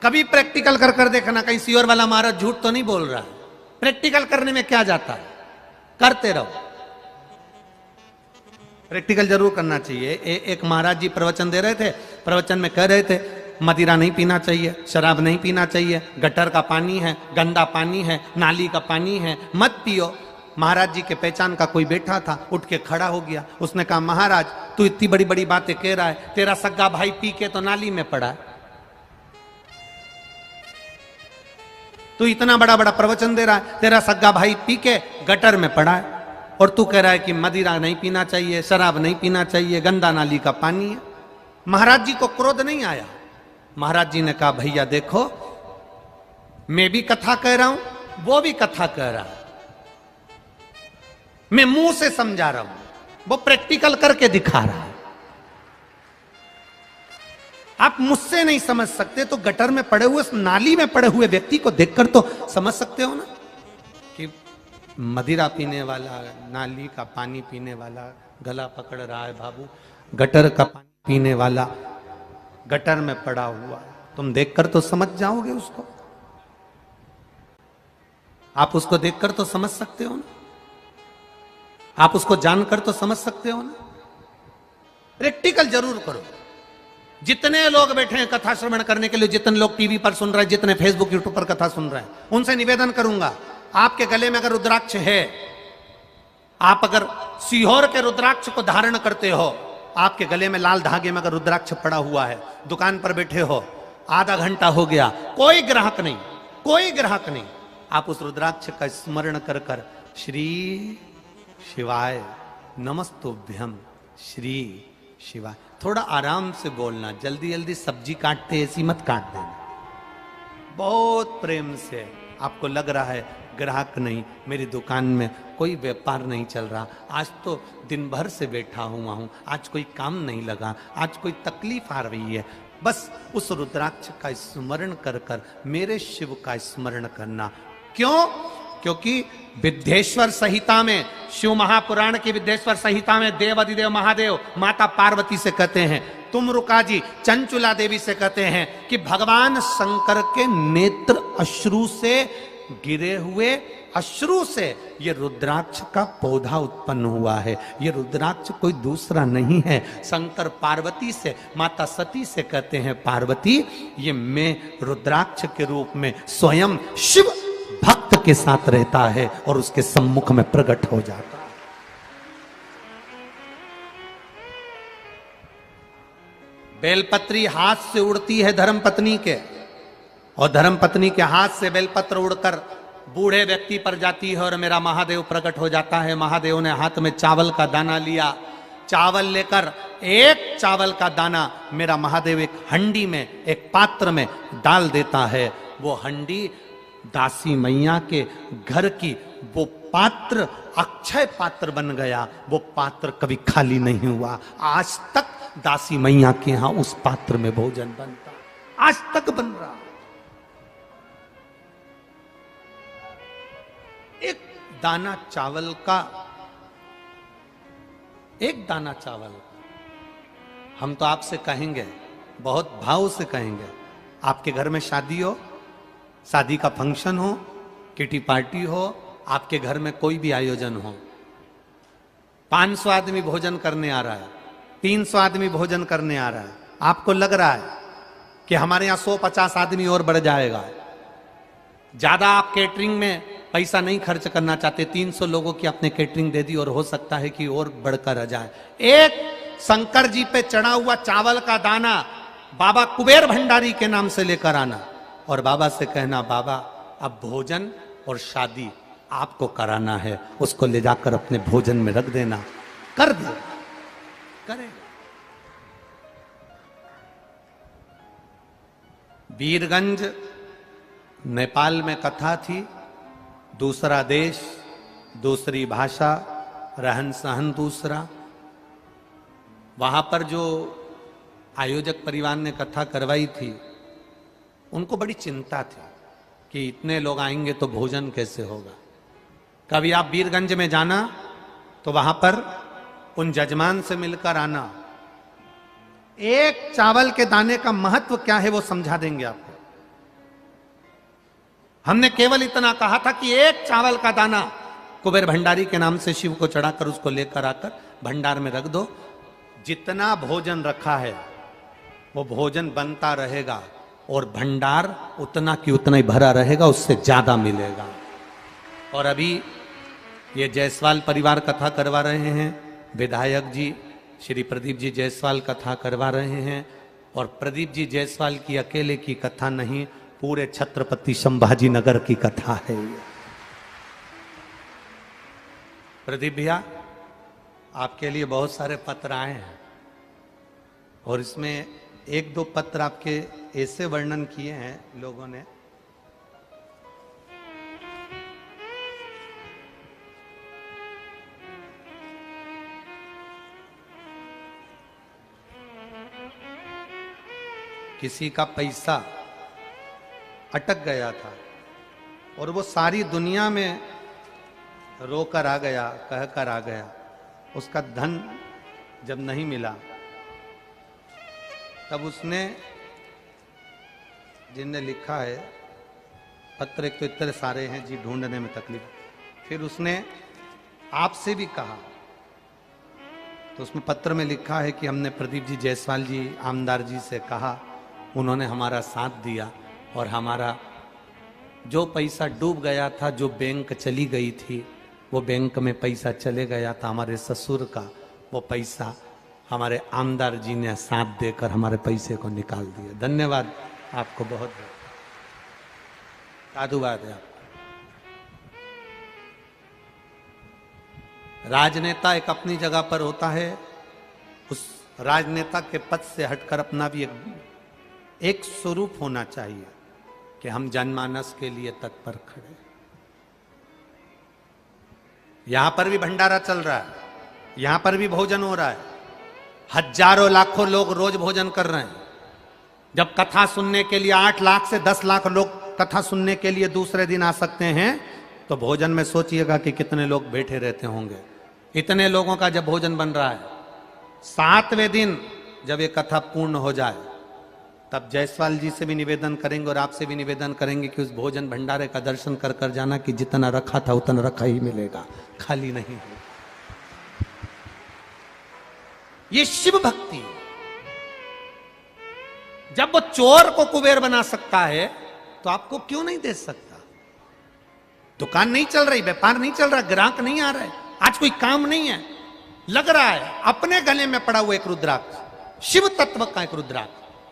कभी प्रैक्टिकल कर कर देखना कहीं सियोर वाला महाराज झूठ तो नहीं बोल रहा है। प्रैक्टिकल करने में क्या जाता है, करते रहो। प्रैक्टिकल जरूर करना चाहिए। एक महाराज जी प्रवचन दे रहे थे, प्रवचन में कह रहे थे मदिरा नहीं पीना चाहिए, शराब नहीं पीना चाहिए, गटर का पानी है, गंदा पानी है, नाली का पानी है, मत पियो। महाराज जी के पहचान का कोई बैठा था, उठ के खड़ा हो गया। उसने कहा, महाराज तू इतनी बड़ी बड़ी बातें कह रहा है, तेरा सग्गा भाई पी के तो नाली में पड़ा है, तू इतना बड़ा बड़ा प्रवचन दे रहा है, तेरा सग्गा भाई पी के गटर में पड़ा है, और तू कह रहा है कि मदिरा नहीं पीना चाहिए, शराब नहीं पीना चाहिए, गंदा नाली का पानी है। महाराज जी को क्रोध नहीं आया। महाराज जी ने कहा, भैया देखो, मैं भी कथा कह रहा हूं, वो भी कथा कह रहा है, मैं मुंह से समझा रहा हूं, वो प्रैक्टिकल करके दिखा रहा है। आप आप मुझसे नहीं समझ सकते तो गटर में पड़े हुए, नाली में पड़े हुए व्यक्ति को देखकर तो समझ सकते हो ना कि मदिरा पीने वाला, नाली का पानी पीने वाला गला पकड़ रहा है बाबू, गटर का पानी पीने वाला गटर में पड़ा हुआ, तुम देखकर तो समझ जाओगे उसको। आप उसको देखकर तो समझ सकते हो ना, आप उसको जानकर तो समझ सकते हो ना। प्रैक्टिकल जरूर करो। जितने लोग बैठे हैं कथा श्रवण करने के लिए, जितने लोग टीवी पर सुन रहे हैं, जितने फेसबुक यूट्यूब पर कथा सुन रहे हैं, उनसे निवेदन करूंगा, आपके गले में अगर रुद्राक्ष है, आप अगर सीहोर के रुद्राक्ष को धारण करते हो, आपके गले में लाल धागे में अगर रुद्राक्ष पड़ा हुआ है, दुकान पर बैठे हो, आधा घंटा हो गया, कोई ग्राहक नहीं, कोई ग्राहक नहीं, आप उस रुद्राक्ष का स्मरण कर कर श्री शिवाय नमस्तुभ्यम, श्री शिवाय, थोड़ा आराम से बोलना, जल्दी जल्दी सब्जी काटते ऐसी मत काट देना, बहुत प्रेम से। आपको लग रहा है ग्राहक नहीं, मेरी दुकान में कोई व्यापार नहीं चल रहा, आज तो दिन भर से बैठा हुआ हूं, आज कोई काम नहीं लगा, आज कोई तकलीफ आ रही है, बस उस रुद्राक्ष का स्मरण कर कर मेरे शिव का स्मरण करना। क्यों? क्योंकि विद्येश्वर संहिता में, शिव महापुराण की विद्येश्वर संहिता में देव अधिदेव महादेव माता पार्वती से कहते हैं, तुम रुका जी चंचुला देवी से कहते हैं कि भगवान शंकर के नेत्र अश्रु से गिरे हुए, अश्रु से ये रुद्राक्ष का पौधा उत्पन्न हुआ है। ये रुद्राक्ष कोई दूसरा नहीं है। शंकर पार्वती से, माता सती से कहते हैं, पार्वती ये मैं रुद्राक्ष के रूप में स्वयं शिव भक्त के साथ रहता है और उसके सम्मुख में प्रकट हो जाता है। बेलपत्री हाथ से उड़ती है धर्मपत्नी के, और धर्मपत्नी के हाथ से बेलपत्र उड़कर बूढ़े व्यक्ति पर जाती है और मेरा महादेव प्रकट हो जाता है। महादेव ने हाथ में चावल का दाना लिया, चावल लेकर एक चावल का दाना मेरा महादेव एक हंडी में, एक पात्र में डाल देता है। वो हंडी दासी मैया के घर की, वो पात्र अक्षय पात्र बन गया। वो पात्र कभी खाली नहीं हुआ। आज तक दासी मैया के यहां उस पात्र में भोजन बनता, आज तक बन रहा। एक दाना चावल का, एक दाना चावल, हम तो आपसे कहेंगे, बहुत भाव से कहेंगे, आपके घर में शादी हो, शादी का फंक्शन हो, किटी पार्टी हो, आपके घर में कोई भी आयोजन हो, 500 आदमी भोजन करने आ रहा है, 300 आदमी भोजन करने आ रहा है, आपको लग रहा है कि हमारे यहां 150 आदमी और बढ़ जाएगा, ज्यादा आप केटरिंग में पैसा नहीं खर्च करना चाहते, 300 लोगों की आपने केटरिंग दे दी और हो सकता है कि और बढ़कर आ जाए। एक शंकर जी पे चढ़ा हुआ चावल का दाना बाबा कुबेर भंडारी के नाम से लेकर आना और बाबा से कहना, बाबा अब भोजन और शादी आपको कराना है, उसको ले जाकर अपने भोजन में रख देना। कर दे, करेगा। वीरगंज नेपाल में कथा थी, दूसरा देश, दूसरी भाषा, रहन सहन दूसरा। वहां पर जो आयोजक परिवार ने कथा करवाई थी, उनको बड़ी चिंता थी कि इतने लोग आएंगे तो भोजन कैसे होगा। कभी आप वीरगंज में जाना तो वहां पर उन जजमान से मिलकर आना, एक चावल के दाने का महत्व क्या है वो समझा देंगे आपको। हमने केवल इतना कहा था कि एक चावल का दाना कुबेर भंडारी के नाम से शिव को चढ़ाकर उसको लेकर आकर भंडार में रख दो, जितना भोजन रखा है वो भोजन बनता रहेगा और भंडार उतना की उतना ही भरा रहेगा, उससे ज्यादा मिलेगा। और अभी ये जायसवाल परिवार कथा करवा रहे हैं, विधायक जी श्री प्रदीप जी जायसवाल कथा करवा रहे हैं, और प्रदीप जी जायसवाल की अकेले की कथा नहीं, पूरे छत्रपति संभाजी नगर की कथा है ये। प्रदीप भैया, आपके लिए बहुत सारे पत्र आए हैं और इसमें एक दो पत्र आपके ऐसे वर्णन किए हैं लोगों ने, किसी का पैसा अटक गया था और वो सारी दुनिया में रोकर आ गया, कहकर आ गया, उसका धन जब नहीं मिला तब उसने, जिनने लिखा है पत्र, एक तो इतने सारे हैं जी, ढूंढने में तकलीफ, फिर उसने आपसे भी कहा, तो उसमें पत्र में लिखा है कि हमने प्रदीप जी जायसवाल जी आमदार जी से कहा, उन्होंने हमारा साथ दिया और हमारा जो पैसा डूब गया था, जो बैंक चली गई थी, वो बैंक में पैसा चले गया था, हमारे ससुर का वो पैसा हमारे आमदार जी ने साथ देकर हमारे पैसे को निकाल दिया। धन्यवाद आपको, बहुत बहुत साधुवाद है आपको। राजनेता एक अपनी जगह पर होता है, उस राजनेता के पद से हटकर अपना भी एक स्वरूप होना चाहिए कि हम जनमानस के लिए तत्पर खड़े। यहां पर भी भंडारा चल रहा है, यहां पर भी भोजन हो रहा है, हजारों लाखों लोग रोज भोजन कर रहे हैं। जब कथा सुनने के लिए 8 लाख से 10 लाख लोग कथा सुनने के लिए दूसरे दिन आ सकते हैं, तो भोजन में सोचिएगा कि कितने लोग बैठे रहते होंगे। इतने लोगों का जब भोजन बन रहा है, 7वें दिन जब ये कथा पूर्ण हो जाए, तब जायसवाल जी से भी निवेदन करेंगे और आपसे भी निवेदन करेंगे कि उस भोजन भंडारे का दर्शन कर कर जाना, कि जितना रखा था उतना रखा ही मिलेगा, खाली नहीं है। ये शिव भक्ति। जब वो चोर को कुबेर बना सकता है, तो आपको क्यों नहीं दे सकता? दुकान नहीं चल रही, व्यापार नहीं चल रहा, ग्राहक नहीं आ रहा है, आज कोई काम नहीं है, लग रहा है अपने गले में पड़ा हुआ एक रुद्राक्ष, शिव तत्व का एक रुद्राक्ष,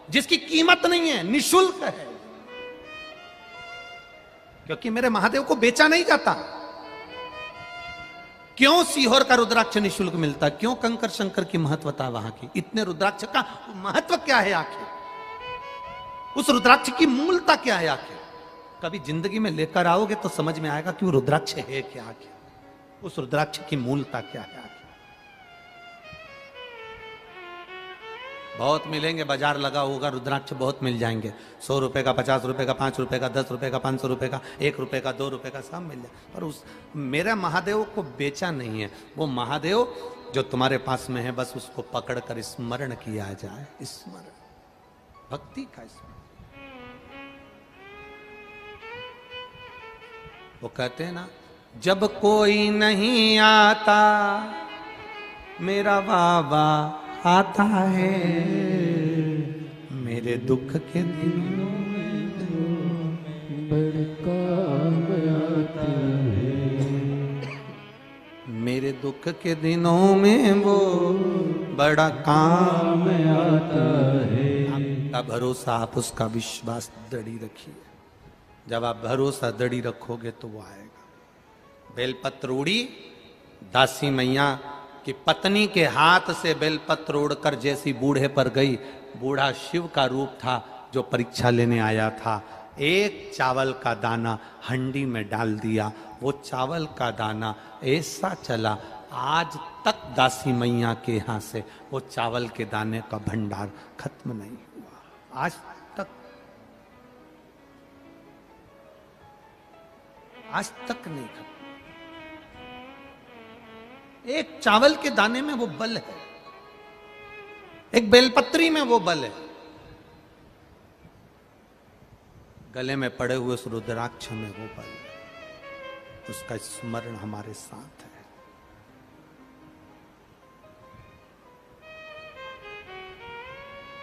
जिसकी कीमत नहीं है, निशुल्क है, क्योंकि मेरे महादेव को बेचा नहीं जाता। क्यों सीहोर का रुद्राक्ष निशुल्क मिलता? क्यों कंकर शंकर की महत्वता वहां की? इतने रुद्राक्ष का महत्व क्या है आखिर? उस रुद्राक्ष की मूलता क्या है आखिर? कभी जिंदगी में लेकर आओगे तो समझ में आएगा कि वो रुद्राक्ष है क्या आखिर, उस रुद्राक्ष की मूलता क्या है आखिर। बहुत मिलेंगे, बाजार लगा होगा, रुद्राक्ष बहुत मिल जाएंगे, 100 रुपए का, 50 रुपए का, 5 रुपए का, 10 रुपए का, 500 रुपए का, 1 रुपए का, 2 रुपए का, सब मिल जाए। और उस मेरे महादेव को बेचा नहीं है। वो महादेव जो तुम्हारे पास में है, बस उसको पकड़कर स्मरण किया जाए, स्मरण, भक्ति का स्मरण। वो कहते हैं ना, जब कोई नहीं आता मेरा बाबा आता है, मेरे दुख के दिनों में बड़ काम आता है, मेरे दुख के दिनों में वो बड़ा काम आता है। आपका भरोसा, आप उसका विश्वास दृढ़ी रखिए। जब आप भरोसा दृढ़ी रखोगे तो वो आएगा। बेलपत्र उड़ी, दासी मैया कि पत्नी के हाथ से बेलपत्र उड़कर जैसी बूढ़े पर गई, बूढ़ा शिव का रूप था जो परीक्षा लेने आया था। एक चावल का दाना हंडी में डाल दिया, वो चावल का दाना ऐसा चला, आज तक दासी मैया के यहाँ से वो चावल के दाने का भंडार खत्म नहीं हुआ, आज तक नहीं खत्म। एक चावल के दाने में वो बल है, एक बेलपत्री में वो बल है, गले में पड़े हुए उस रुद्राक्ष में वो बल है, उसका स्मरण हमारे साथ है।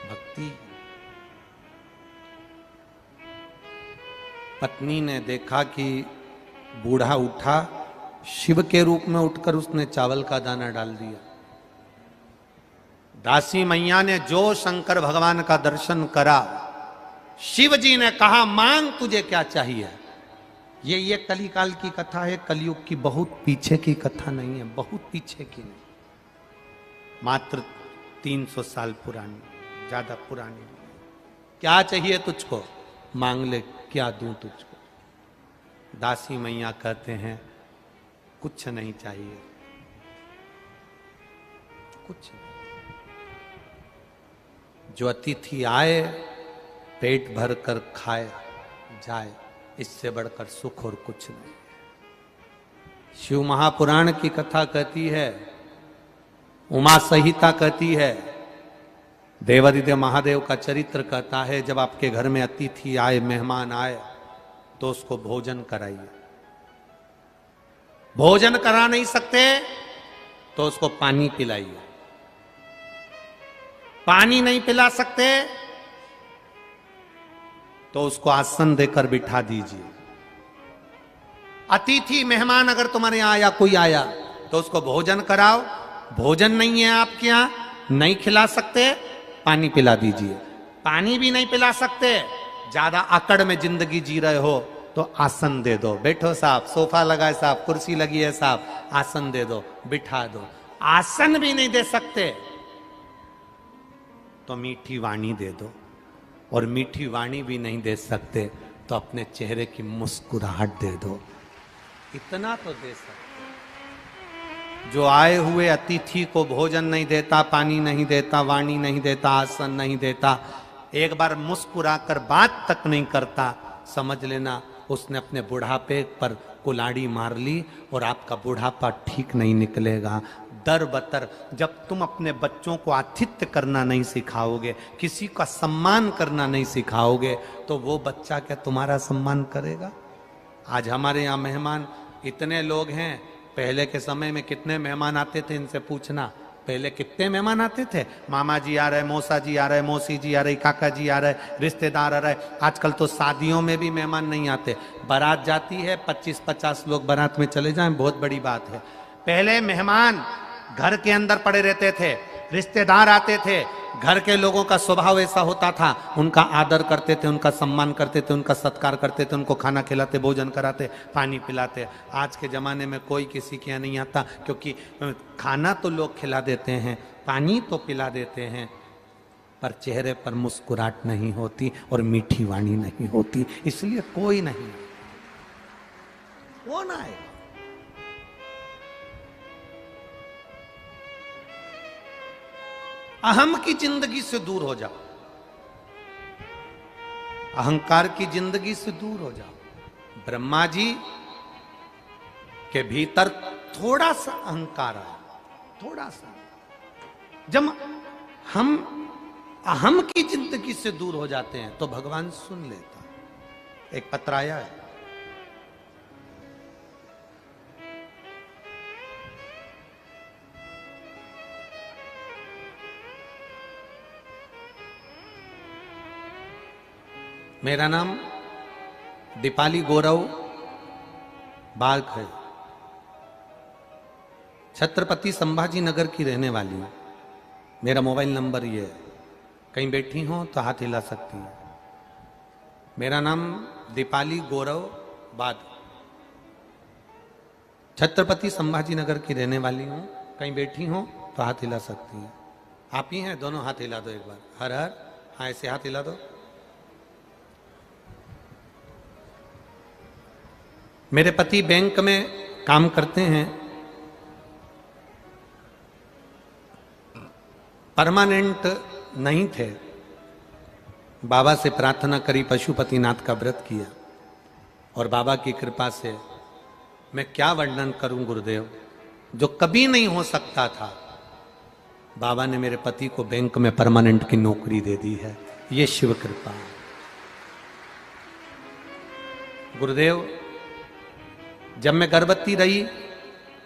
भक्ति। पत्नी ने देखा कि बूढ़ा उठा, शिव के रूप में उठकर उसने चावल का दाना डाल दिया। दासी मैया ने जो शंकर भगवान का दर्शन करा, शिव जी ने कहा मांग तुझे क्या चाहिए। ये कलिकाल की कथा है, कलयुग की बहुत पीछे की कथा नहीं है, बहुत पीछे की नहीं, मात्र 300 साल पुरानी, ज्यादा पुरानी नहीं। क्या चाहिए तुझको, मांग ले, क्या दूं तुझको। दासी मैया कहते हैं कुछ नहीं चाहिए, कुछ नहीं। जो अतिथि आए पेट भर कर खाए जाए, इससे बढ़कर सुख और कुछ नहीं। शिव महापुराण की कथा कहती है, उमा संहिता कहती है, देवादिदेव महादेव का चरित्र कहता है, जब आपके घर में अतिथि आए, मेहमान आए, तो उसको भोजन कराइए। भोजन करा नहीं सकते तो उसको पानी पिलाइए। पानी नहीं पिला सकते तो उसको आसन देकर बिठा दीजिए। अतिथि मेहमान अगर तुम्हारे यहां आया, कोई आया, तो उसको भोजन कराओ। भोजन नहीं है आपके यहां, नहीं खिला सकते, पानी पिला दीजिए। पानी भी नहीं पिला सकते, ज्यादा अकड़ में जिंदगी जी रहे हो, तो आसन दे दो। बैठो साहब, सोफा लगा है साहब, कुर्सी लगी है साहब, आसन दे दो, बिठा दो। आसन भी नहीं दे सकते तो मीठी वाणी दे दो, और मीठी वाणी भी नहीं दे सकते तो अपने चेहरे की मुस्कुराहट दे दो। इतना तो दे सकते। जो आए हुए अतिथि को भोजन नहीं देता, पानी नहीं देता, वाणी नहीं देता, आसन नहीं देता, एक बार मुस्कुराकर बात तक नहीं करता, समझ लेना उसने अपने बुढ़ापे पर कुल्हाड़ी मार ली और आपका बुढ़ापा ठीक नहीं निकलेगा। दर बतर जब तुम अपने बच्चों को आतिथ्य करना नहीं सिखाओगे, किसी का सम्मान करना नहीं सिखाओगे, तो वो बच्चा क्या तुम्हारा सम्मान करेगा? आज हमारे यहाँ मेहमान इतने लोग हैं, पहले के समय में कितने मेहमान आते थे इनसे पूछना। पहले कितने मेहमान आते थे, मामा जी आ रहे, मौसा जी आ रहे, मौसी जी आ रही, काका जी आ रहे, रिश्तेदार आ रहे। आजकल तो शादियों में भी मेहमान नहीं आते, बारात जाती है, 25-50 लोग बारात में चले जाएं, बहुत बड़ी बात है। पहले मेहमान घर के अंदर पड़े रहते थे, रिश्तेदार आते थे, घर के लोगों का स्वभाव ऐसा होता था, उनका आदर करते थे, उनका सम्मान करते थे, उनका सत्कार करते थे, उनको खाना खिलाते, भोजन कराते, पानी पिलाते। आज के ज़माने में कोई किसी के यहाँ नहीं आता, क्योंकि खाना तो लोग खिला देते हैं, पानी तो पिला देते हैं, पर चेहरे पर मुस्कुराहट नहीं होती और मीठी वाणी नहीं होती, इसलिए कोई नहीं। वो ना आएगा। अहम की जिंदगी से दूर हो जाओ, अहंकार की जिंदगी से दूर हो जाओ। ब्रह्मा जी के भीतर थोड़ा सा अहंकार आया, थोड़ा सा। जब हम अहम की जिंदगी से दूर हो जाते हैं तो भगवान सुन लेता। एक पत्र आया है, मेरा नाम दीपाली गौरव बाग है, छत्रपति संभाजी नगर की रहने वाली हूं। मेरा मोबाइल नंबर ये है, कहीं बैठी हो तो हाथ हिला सकती हैं। मेरा नाम दीपाली गौरव बाग, छत्रपति संभाजी नगर की रहने वाली हूं, कहीं बैठी हो तो हाथ हिला सकती हैं। आप ही हैं, दोनों हाथ हिला दो एक बार। हर हर, हाँ ऐसे हाथ हिला दो। मेरे पति बैंक में काम करते हैं, परमानेंट नहीं थे। बाबा से प्रार्थना करी, पशुपतिनाथ का व्रत किया, और बाबा की कृपा से मैं क्या वर्णन करूं गुरुदेव, जो कभी नहीं हो सकता था, बाबा ने मेरे पति को बैंक में परमानेंट की नौकरी दे दी है। ये शिव कृपा है गुरुदेव। जब मैं गर्भवती रही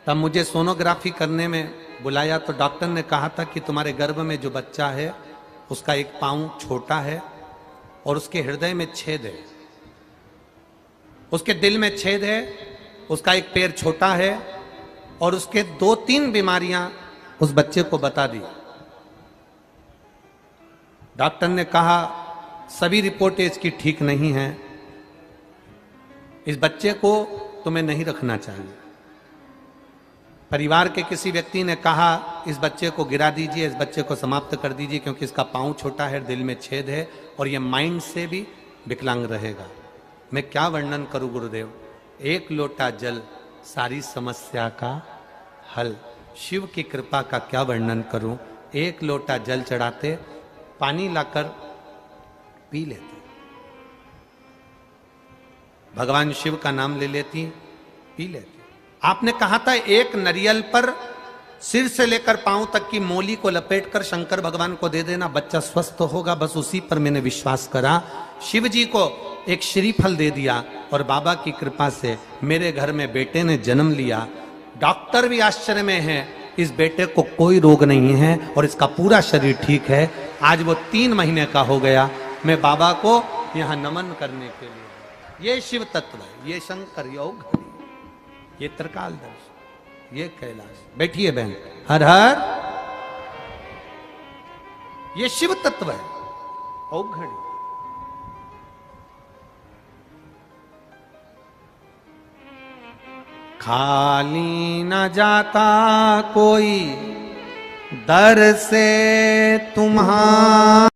तब मुझे सोनोग्राफी करने में बुलाया, तो डॉक्टर ने कहा था कि तुम्हारे गर्भ में जो बच्चा है उसका एक पाँव छोटा है और उसके हृदय में छेद है, उसके दिल में छेद है, उसका एक पैर छोटा है, और उसके 2-3 बीमारियां उस बच्चे को बता दी। डॉक्टर ने कहा सभी रिपोर्टें इसकी ठीक नहीं हैं, इस बच्चे को तुम्हें नहीं रखना चाहिए। परिवार के किसी व्यक्ति ने कहा इस बच्चे को गिरा दीजिए, इस बच्चे को समाप्त कर दीजिए, क्योंकि इसका पाँव छोटा है, दिल में छेद है, और ये माइंड से भी विकलांग रहेगा। मैं क्या वर्णन करूं गुरुदेव, एक लोटा जल सारी समस्या का हल। शिव की कृपा का क्या वर्णन करूं। एक लोटा जल चढ़ाते, पानी लाकर पी लेते, भगवान शिव का नाम ले लेती, पी लेती। आपने कहा था एक नारियल पर सिर से लेकर पांव तक की मोली को लपेटकर शंकर भगवान को दे देना, बच्चा स्वस्थ होगा। बस उसी पर मैंने विश्वास करा। शिव जी को एक श्रीफल दे दिया और बाबा की कृपा से मेरे घर में बेटे ने जन्म लिया। डॉक्टर भी आश्चर्य में है, इस बेटे को कोई रोग नहीं है और इसका पूरा शरीर ठीक है। आज वो 3 महीने का हो गया। मैं बाबा को यहाँ नमन करने के लिए, ये शिव तत्व है, ये शंकर योग, ये त्रिकालदर्शी, ये कैलाश। बैठिए बहन, हर हर, ये शिव तत्व है। औघड़ी खाली न जाता कोई दर से तुम्हारा।